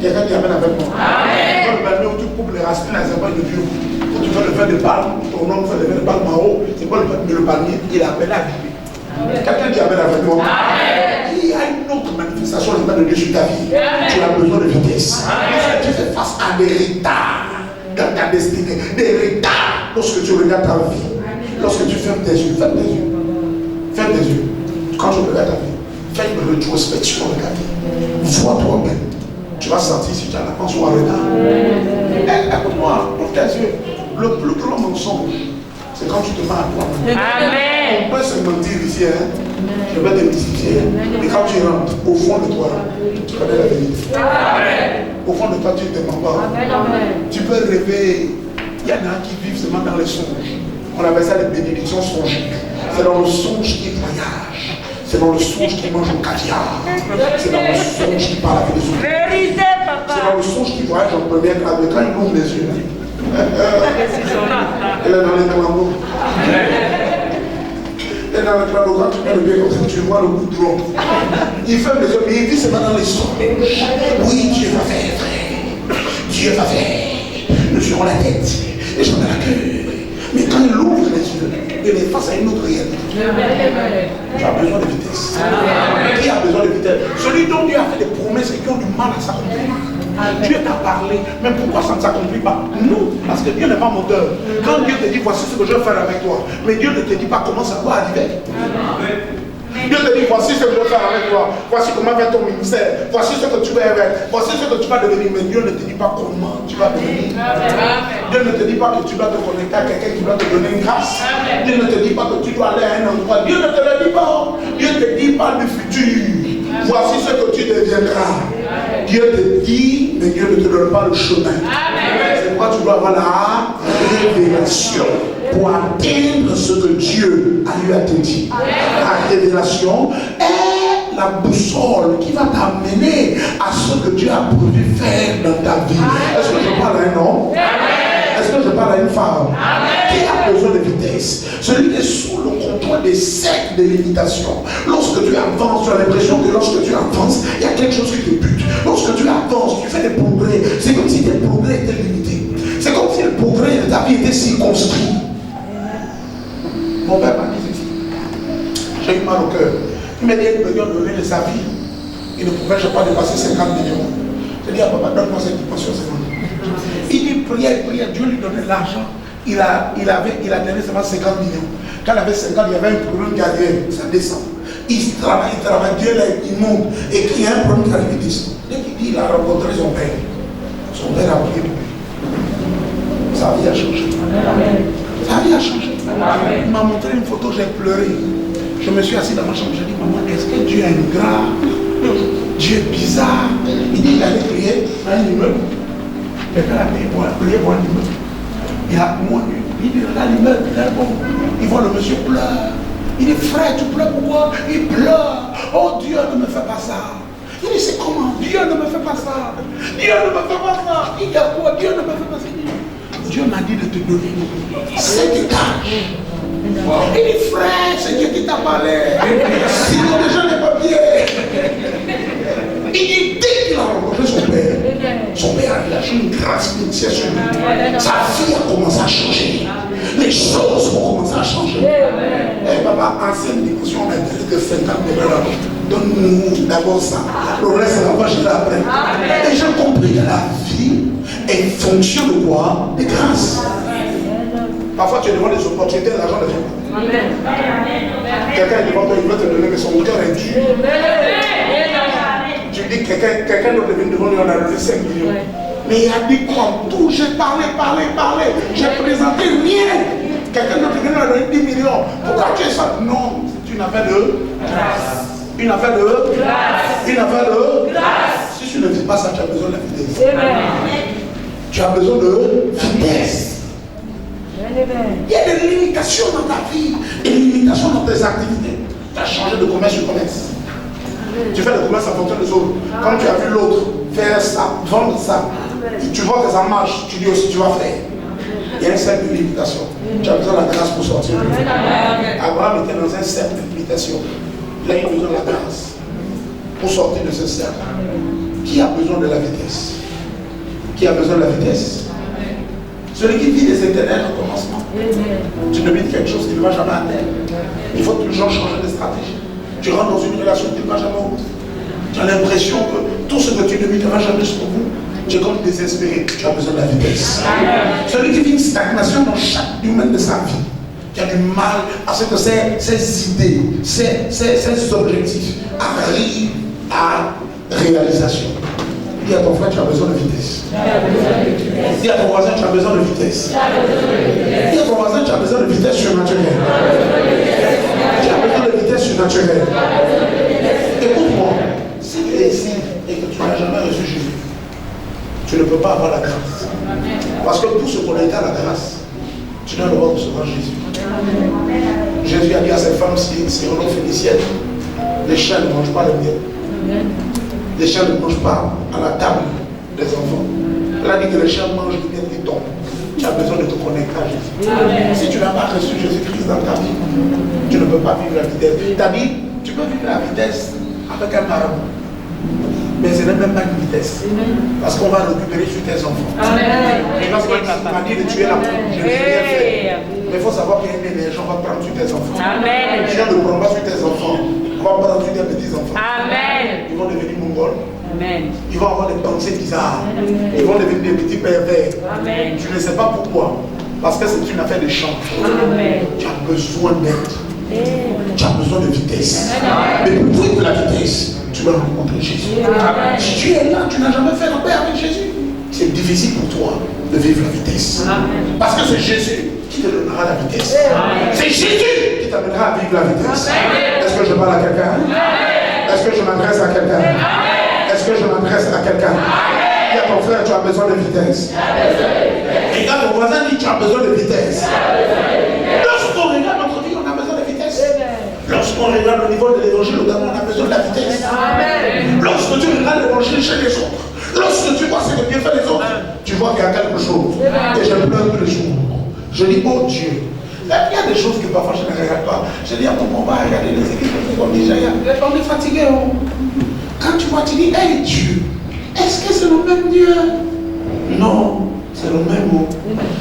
Quelqu'un dit amen avec moi. Dans le palmier où tu coupes les racines, c'est pas de Dieu. Quand tu fais le fer de palme, ton homme fait le fer de palme en haut, c'est pas le palmier, il est appelé à vivre. Quelqu'un dit amen avec moi. Il y a une autre manifestation de la main de Dieu sur ta vie. Tu as besoin de vitesse. Lorsque tu fais face à des retards dans ta destinée, des retards lorsque tu regardes ta vie, lorsque tu fermes tes yeux, ferme tes yeux. Ferme tes yeux. Quand tu regardes ta vie, fais une rétrospection de ta vie. Vois toi-même. Tu vas sentir si tu as l'avance ou en retard. Écoute-moi, ouvre tes yeux. Le plus grand mensonge, c'est quand tu te mens à toi-même.
Amen.
On peut se mentir ici, hein? Je vais te mystifier. Mais quand tu rentres au fond de toi, tu connais la vérité. Amen. Au fond de toi, tu ne te mens pas. Amen. Tu peux rêver. Il y en a qui vivent seulement dans les songes. On appelle ça les bénédictions songiques. C'est dans le songe qui voyage. C'est dans le songe qui mange au caviar. C'est dans le songe qui parle avec les autres.
Vérité, papa.
C'est dans le songe qui voyage en première classe. Mais quand il ouvre les yeux, elle est dans les clambeaux. Elle est dans le clambeau. Quand tu mets le pied comme ça, tu vois le goudron. Il ferme les yeux, mais il vit seulement dans les songes. Oui, Dieu va faire, frère. Dieu va faire. Nous serons la tête et j'en ai la queue. Mais quand il ouvre les yeux, il est face à une autre réalité. Tu as besoin de vitesse. Qui a besoin de vitesse? Celui dont Dieu a fait des promesses et qui ont du mal à s'accomplir. Dieu t'a parlé, mais pourquoi ça ne s'accomplit pas? Non, parce que Dieu n'est pas menteur. Quand Dieu te dit voici ce que je vais faire avec toi, mais Dieu ne te dit pas comment ça va arriver. Dieu te dit voici ce que je vais faire avec toi, voici comment va ton ministère, voici ce que tu vas faire, voici ce que tu vas devenir, mais Dieu ne te dit pas comment tu vas devenir. Dieu ne te dit pas que tu dois te connecter à quelqu'un qui va te donner une grâce. Dieu ne te dit pas que tu dois aller à un endroit. Dieu ne te le dit pas. Dieu te dit pas du futur. Voici ce que tu deviendras. Dieu te dit, mais Dieu ne te donne pas le chemin. C'est pourquoi tu dois avoir la révélation pour atteindre ce que Dieu a eu à te dire. La révélation est la boussole qui va t'amener à ce que Dieu a prévu faire dans ta vie. Est-ce que je parle à un homme? Est-ce que je parle à une femme? Qui a besoin de vitesse? Celui qui est sous le contrôle des cercles de limitation. Lorsque tu avances, tu as l'impression que lorsque tu avances, il y a quelque chose qui te bute. Lorsque tu avances, tu fais des progrès. C'est comme si tes progrès étaient limités. C'est comme si le progrès de ta vie était circonscrit. Mon père m'a dit ceci. J'ai eu mal au cœur. Il m'a dit qu'il me donner de sa vie. Il ne pouvait pas dépasser 50 millions. J'ai dit à papa, donne-moi cette dimension. Il dit, prière, Dieu lui donnait l'argent. Il a donné seulement 50 millions. Quand il avait 50, il y avait un problème qui arrivait, ça descend. Il travaille, Dieu il monte. Et qu'il y a un problème qui arrive, il descend. Dès qu'il dit, il a rencontré son père. Son père a prié pour lui. Sa vie a changé. Sa vie a changé. Il m'a montré une photo, j'ai pleuré. Je me suis assis dans ma chambre, j'ai dit, maman, est-ce que Dieu est ingrat? Dieu est bizarre. Il dit, il allait prier à un immeuble. Quelqu'un a prié pour un immeuble. Il a dit, regarde l'immeuble, il est bon. Il voit le monsieur pleure. Il dit, frère, tu pleures pourquoi? Il pleure. Oh, Dieu ne me fait pas ça. Il dit, c'est comment? Dieu ne me fait pas ça. Dieu ne me fait pas ça. Il dit, quoi? Dieu ne me fait pas ça. Dieu m'a dit de te donner 7 étages. Il dit, frère, c'est Dieu qui t'a parlé. Sinon, déjà les papiers. Il dit, dès qu'il a rencontré son père a lâché une grâce spéciale sur lui. Sa vie a commencé à changer. Les choses ont commencé à changer. Et papa, ancienne dimension, on a dit que 50 $. Donne-nous d'abord ça. Le reste, on va gérer après. Et j'ai compris que la vie est fonction de quoi? De grâce. Parfois, tu demandes des opportunités, l'argent ne vient pas. Quelqu'un est devant toi, il veut te donner, mais son cœur est dur. Tu dis que quelqu'un d'autre est venu devant lui, on a donné 5 millions. Mais il a dit quoi? Tout, j'ai parlé. J'ai présenté rien. Quelqu'un d'autre est venu, on a donné 10 millions. Pourquoi tu es ça? Non, c'est une affaire de grâce. Une affaire de grâce. Une affaire de grâce. Si tu ne vis pas ça, tu as besoin de vitesse. Tu as besoin de vitesse. Il y a des limitations dans ta vie, des limitations dans tes activités. Tu as changé de commerce sur commerce. Tu fais le commerce en fonction des autres. Quand tu as vu l'autre faire ça, vendre ça, tu vois que ça marche, tu dis aussi tu vas faire. Il y a une simple limitation. Tu as besoin de la grâce pour sortir. Abraham était dans un cercle de limitation. Il a eu besoin de la grâce pour sortir de ce cercle. Qui a besoin de la vitesse? Qui a besoin de la vitesse? Celui qui vit des éternels au commencement. Tu ne vis quelque chose qui ne va jamais à terre. Il faut toujours changer de stratégie. Tu rentres dans une relation qui ne va jamais au bout. Tu as l'impression que tout ce que tu ne vis ne va jamais jusqu'au bout. Tu es comme désespéré. Tu as besoin de la vitesse. Celui qui vit une stagnation dans chaque domaine de sa vie, qui a du mal à ce que ses idées, ses objectifs arrivent à réalisation. Dis à ton frère, tu as besoin de vitesse. Dis à ton voisin, tu as besoin de vitesse. Dis à ton voisin, tu as besoin de vitesse surnaturelle. Tu as besoin de vitesse surnaturelle. Écoute-moi, si tu es ici et que tu n'as jamais reçu Jésus, tu ne peux pas avoir la grâce. Parce que pour se connecter à la grâce, tu dois devoir recevoir Jésus. Jésus a dit à cette femme, c'est une phénicienne, les chiens ne mangent pas le miel. Les chiens ne mangent pas à la table des enfants. Elle a dit que les chiens mangent du miel qui tombe. Tu as besoin de te connecter à Jésus. Si tu n'as pas reçu Jésus-Christ dans ta vie, tu ne peux pas vivre la vitesse. Tu as dit, tu peux vivre la vitesse avec un marabout. Mais ce n'est même pas une vitesse. Parce qu'on va récupérer sur tes enfants. Et parce qu'on m'a dit de tuer la poule, je n'ai rien fait. Mais il faut savoir qu'il y a une énergie, on va prendre sur tes enfants. Les chiens ne prendront pas sur tes enfants. On va prendre sur tes petits-enfants. Ils vont devenir mongols. Ils vont avoir des pensées bizarres. Ils vont devenir des petits pervers. Tu ne sais pas pourquoi. Parce que c'est une affaire de change. Tu as besoin d'aide. Tu as besoin de vitesse. Mais pour vivre la vitesse, tu dois rencontrer Jésus. Si tu es là, tu n'as jamais fait la paix avec Jésus. C'est difficile pour toi de vivre la vitesse. Parce que c'est Jésus qui te donnera la vitesse. C'est Jésus qui t'amènera à vivre la vitesse. Est-ce que je parle à quelqu'un? Est-ce que je m'adresse à quelqu'un? Est-ce que je m'adresse à quelqu'un? Dis à ton frère, tu as besoin de vitesse. Et quand ton voisin dit, tu as besoin de vitesse. Lorsqu'on regarde notre vie, on a besoin de vitesse. Lorsqu'on regarde au niveau de l'évangile, on a besoin de la vitesse. Lorsque tu regardes l'évangile chez les autres, lorsque tu vois ce que Dieu fait les autres, tu vois qu'il y a quelque chose. Et je pleure tous les jours. Je dis, oh Dieu, il y a des choses que parfois je ne regarde pas. Je dis à mon papa, on va regarder les équipes, on dit, on est fatigué. Quand tu vois, tu dis, hey Dieu, est-ce que c'est le même Dieu? Non, c'est le même mot.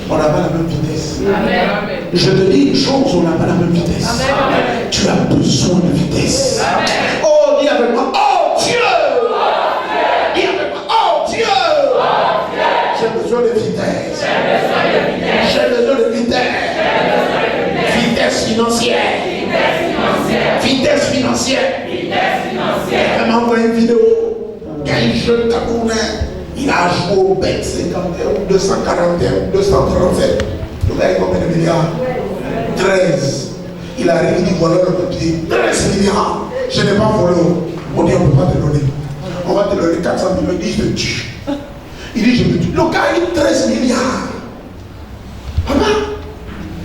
On n'a pas la même vitesse. Je te dis une chose, on n'a pas la même vitesse. Amen. Tu as besoin de vitesse. Amen. Oh, dis avec moi, oh Dieu! Dis avec moi, oh Dieu! J'ai besoin de vitesse. J'ai besoin de vitesse. Vitesse financière. Vitesse financière. Elle m'a envoyé une vidéo d'un jeune Camerounais. Il a joué au BEC 51 ou 241 ou 237. Le gars, il combien de milliards? 13. Il arrive, il dit voilà le papier. 13 milliards. Je n'ai pas volé. On dit on ne peut pas te donner. On va te donner 400 millions. Il dit je te tue. Il dit je me tue. Le gars, il dit 13 milliards. Papa,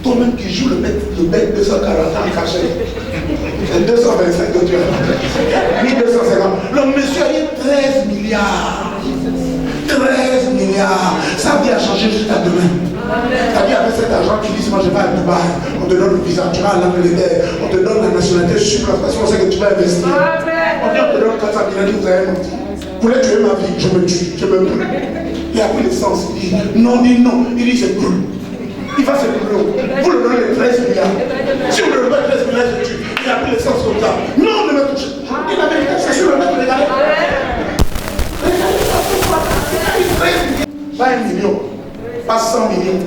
toi-même qui joues le bec 240 ans caché. C'est 225 que tu as. 1250. Le monsieur a dit 13 milliards. 13 milliards. Sa vie a changé jusqu'à demain. C'est-à-dire avec cet argent, tu dis, moi je vais à Dubaï, on te donne le visa, tu vas à l'Angleterre, on te donne la nationalité parce qu'on sait que tu vas investir. On dit, on te donne 400 millions, vous avez menti. Vous voulez tuer ma vie, je me tue, je me brûle. Il a pris l'essence, il dit non, il dit c'est brûle. Il va se brûler. Vous le donnez les 13 milliards. Si vous le donnez 13 milliards, je tue. Il a pris l'essence comme ça. Non, ne me touchez. Il a vérité, c'est sur le net, regardez. Pas 1 million. Pas 100 millions.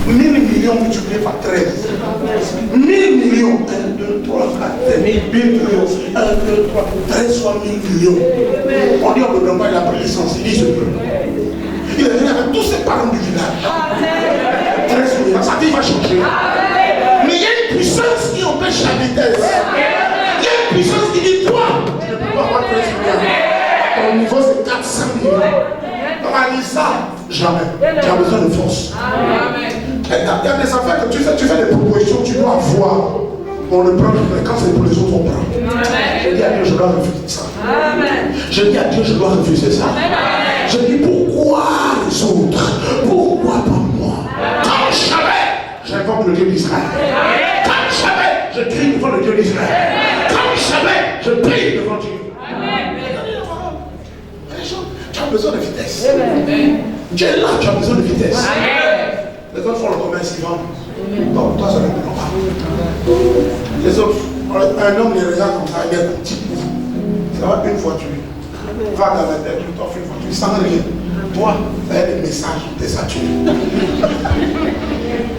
1000 millions multipliés par 13. 1000 millions. 1, 2, 3, 4, 1000 millions. 1, 2, 3, 13 fois 1000 millions. On dit on ne donne pas, il a pris l'essence. Il dit je peux. Il est venu avec tous ses parents du village. 13 millions. Sa vie va changer. Mais il y a une puissance qui empêche la vitesse. Il y a une puissance qui dit toi, je ne peux pas avoir 13 millions. Ton niveau c'est 400 millions. On a dit ça. Jamais. Tu as besoin de force. Il y a des affaires que tu fais des propositions, tu dois voir. On le prend, mais quand c'est pour les autres, on prend. Je dis à Dieu, je dois refuser ça. Je dis à Dieu, je dois refuser ça. Je dis, pourquoi les autres? Pourquoi pas moi? Quand jamais, j'invoque le Dieu d'Israël. Quand jamais, je crie devant le Dieu d'Israël. Quand jamais, je prie devant Dieu. Tu as besoin de vitesse. Tu es là, tu as besoin de vitesse. Les autres font le commerce, ils vendent. Donc toi, ça ne prend pas. Les autres, un homme les regarde comme ça, il y a un petit coup. Ça va une voiture. Va dans la tête, tu t'offres une voiture sans rien. Toi, tu as des messages, des satures.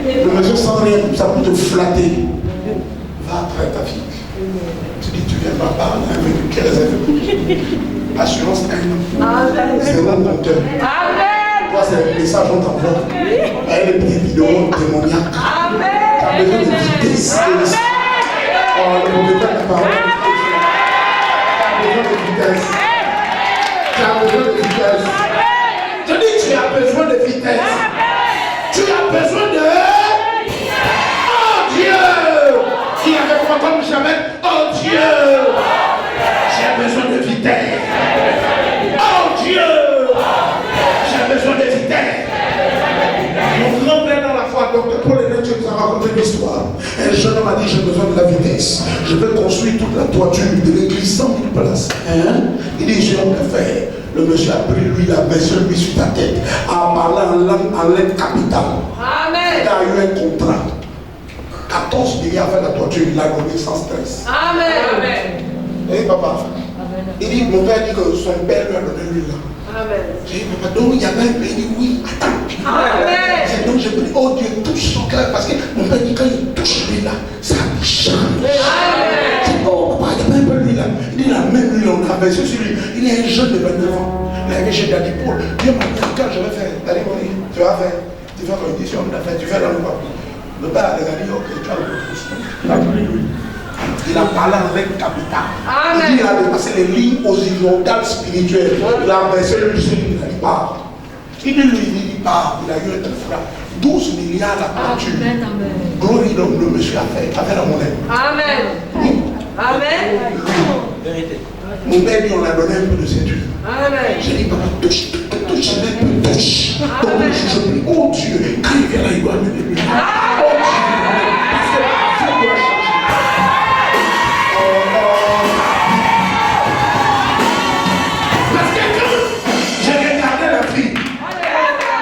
Le monsieur sans rien, ça pour te flatter. Va après ta fille. Tu dis, tu viens papa, on a un véhicule qui réserve. Assurance 1. C'est mon compteur. Toi, c'est un message qu'on t'envoie. Elle est bien vidéo démoniaque. Tu as besoin de vitesse. Oh, le propriétaire n'a pas. Tu as besoin de vitesse. Tu as besoin de vitesse. Je dis, tu as besoin de vitesse. Tu as besoin de. Oh Dieu! Qui avec moi comme jamais? Oh Dieu! J'ai besoin de vitesse. Oh Dieu! J'ai besoin de vitesse. Mon grand-père dans la foi, docteur Paul Hélène, tu nous as raconté une histoire. Un jeune homme a dit, j'ai besoin de la vitesse. Je vais construire toute la toiture de l'église 100 000 places. Il dit, j'ai rien à faire. Le monsieur a pris lui la main sur lui sur ta tête, a parlé en l'aide capitale. Il a eu un contrat. 14 milliards avec la toiture, il l'a donné sans stress. Amen. Et papa, il dit, mon père dit que son père lui a donné lui là. J'ai dit, papa, donc il y avait un peu, il dit oui, attends. C'est donc j'ai dit, oh Dieu, touche son cœur, parce que mon père dit, quand il touche lui là, ça lui change. J'ai dit, oh papa, il y avait un peu lui là. Il dit, la même lui là, on a versé sur lui. Il est un jeune de 29 ans. Il avait chez Daddy Paul. Dieu m'a dit, quand je vais faire, Daddy Paul, tu vas faire ton édition, tu fais dans le papier. Le père a dit, ok, tu as le professeur. Il a parlé avec capital. Il a dépassé les lignes horizontales spirituelles. Il a versé le jeu, il part. Il dit lui, il part. Il a eu un frère. 12 milliards la voiture. Glory, donc le monsieur a fait la monnaie. Amen. Vérité. Mon père dit, on a donné un peu de cette huile. J'ai dit, papa, touche, touche, touche. Donc je dis, oh Dieu, quand il vient là, il doit me dire. Oh Dieu, parce que la vie doit changer. Parce que quand j'ai regardé la vie,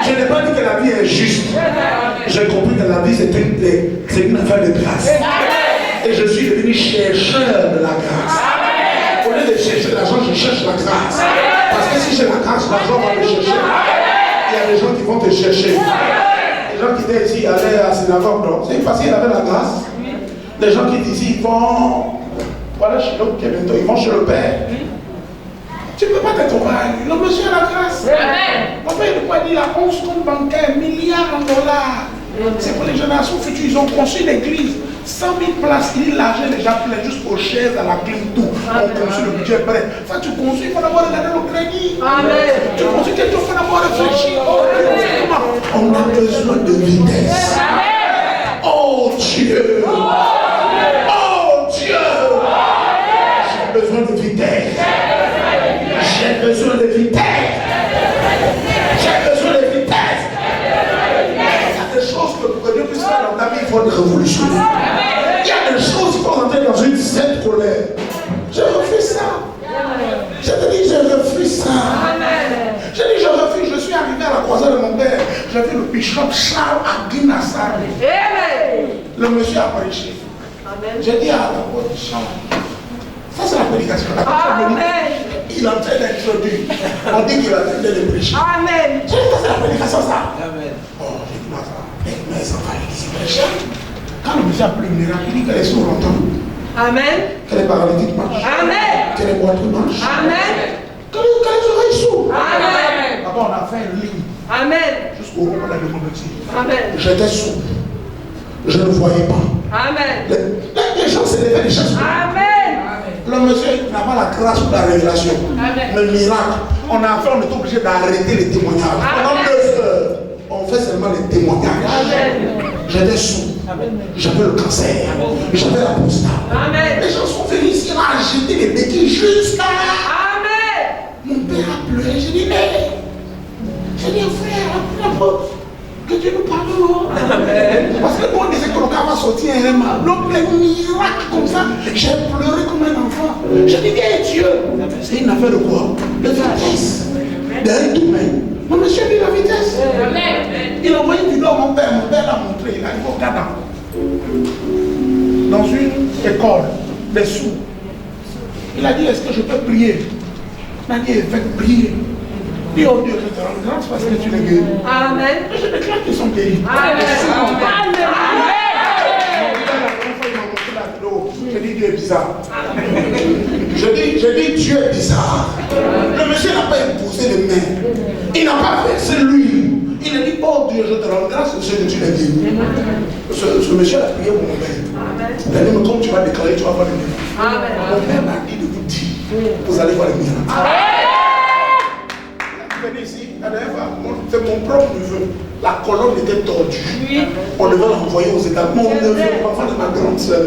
je n'ai pas dit que la vie est juste. J'ai compris que la vie c'est C'est une affaire de grâce. Et je suis devenu chercheur de la grâce. Au lieu de chercher l'argent, je cherche la grâce. Parce que si j'ai la grâce, l'argent va me chercher. Il y a des gens qui vont te chercher. Les gens qui étaient ici allaient à la synagogue, non? C'est facile avec la grâce. Les gens qui disent ils vont, voilà chez l'autre qui est bientôt, ils vont chez le Père. Tu ne peux pas t'être mal. Le monsieur a la grâce. Mon père, de quoi dire, il a 11 comptes bancaires, milliards en dollars. C'est pour les générations futures. Ils ont construit l'église. 100 000 places, il l'argent est déjà plein, juste aux chaises, à la clim, tout. On construit le budget prêt. Enfin, tu construis, il faut d'abord regarder le crédit. Tu construis quelque chose, il faut d'abord réfléchir. On a besoin de vitesse. Oh Dieu! Oh Dieu! J'ai besoin de vitesse. J'ai besoin de vitesse. J'ai besoin de vitesse. Il y a des choses que Dieu puisse faire dans ta vie, il faut te révolutionner. Il y a des choses qu'il faut rentrer dans une sainte colère. Je refuse ça. Je te dis, je refuse ça. Je dis, je refuse. Je suis arrivé à la croisade de mon père. J'ai vu le bishop Charles Aguinassar. Le monsieur a prêché. J'ai dit à la porte du Charles, ça c'est la prédication. Il est en train d'introduire. On dit qu'il est en train de prêcher. J'ai dit, ça c'est la prédication ça. Oh, j'ai dit, mais ça va ici prêcher. Quand le monsieur a pris le miracle, il dit que les sourds entendent. Que les paralytiques marchent. Que les boiteux marchent. Que les oreilles s'ouvrent. D'abord, on a fait une ligne. Jusqu'au moment de la démocratie. J'étais sourd. Je ne voyais pas. Les gens se levaient des chaises. Le monsieur n'a pas la grâce ou la révélation. Le miracle. On est obligé d'arrêter les témoignages. Pendant 2 heures, on fait seulement les témoignages. J'étais sourd. J'avais le cancer. J'avais la prostate. Les gens sont venus ici à jeter les béquilles jusqu'à. Mon père a pleuré. J'ai dit, mais. J'ai dit, frère, apôtre, que Dieu nous pardonne. Parce que nous, on disait que le cas va sortir un mal. L'homme, les miracles comme ça. J'ai pleuré comme un enfant. J'ai dit, viens Dieu. C'est une affaire de quoi? De vitesse. D'un domaine. Mon monsieur a dit la vitesse. Il a envoyé une vidéo à mon père l'a montré. Il a dit, regarde. Dans une école, des sous. Il a dit, est-ce que je peux prier? Il a dit, faites prier. Il dit, oh Dieu, je te rends grâce parce que tu les guéris. Et je déclare qu'ils sont guéris. Je dis, Dieu est bizarre. Je dis, Dieu est bizarre. Le monsieur n'a pas imposé les mains. Il n'a pas versé l'huile. Il a dit, oh Dieu, je te rends grâce parce que tu l'as guéri. Ce monsieur a prié pour mon père. Il a dit, mais comme tu vas déclarer, tu vas voir les miracles. Mon père m'a dit de vous dire, vous allez voir les miracles. Ici, c'est mon propre neveu. La colonne était tordue. On devait l'envoyer aux États. Mon neveu, l'enfant de ma grande soeur.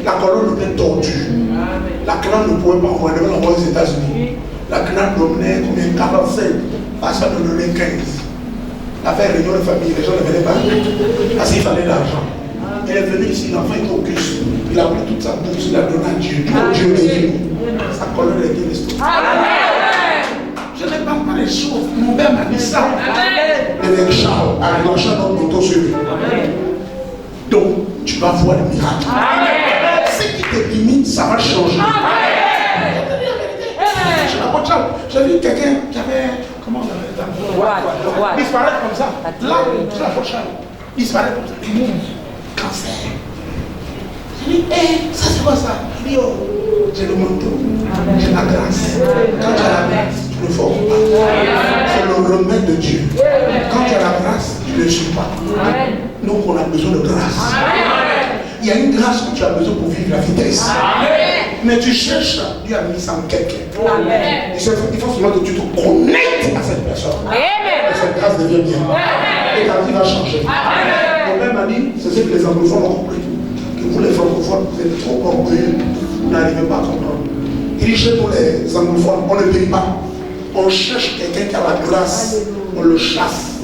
La colonne était tordue. La CNAM ne pouvait pas envoyer, on devait l'envoyer aux États-Unis. La CNAM dominait combien? 47. Personne ne donnait 15. Il a fait réunion de famille, les gens ne venaient pas. Parce qu'il fallait de l'argent. Il est venu ici, l'enfant était au cul. Il a pris toute sa bourse, il a donné à Dieu. Dieu bénit. Sa colonne était restaurée. Je n'ai pas les choses. Mon père m'a dit ça. L'évêque Charles a relâché notre moto sur lui. Donc, tu vas voir le miracle. Ce qui te limite, ça va changer. J'ai vu quelqu'un qui avait. Comment on appelle ça? Disparaître comme ça. Là, sur la poche, disparaître comme ça. Cancer. J'ai dit, ça c'est quoi ça? Il dit, oh, j'ai le manteau, j'ai la grâce. Quand tu as la grâce, tu ne formes pas. C'est le remède de Dieu. Quand tu as la grâce, tu ne suis pas. Donc on a besoin de grâce. Il y a une grâce que tu as besoin pour vivre la vitesse. Mais tu cherches, Dieu a mis ça en quelqu'un. Il faut seulement que tu te connectes à cette personne. Et cette grâce devient bien. Et ta vie va changer. Mon père m'a dit, c'est ce que les anglophones ont compris. Que vous les francophones, vous êtes trop orgueilleux. Vous n'arrivez pas à comprendre. Il dit chez nous les anglophones, on ne paye pas. On cherche quelqu'un qui a la grâce. On le chasse.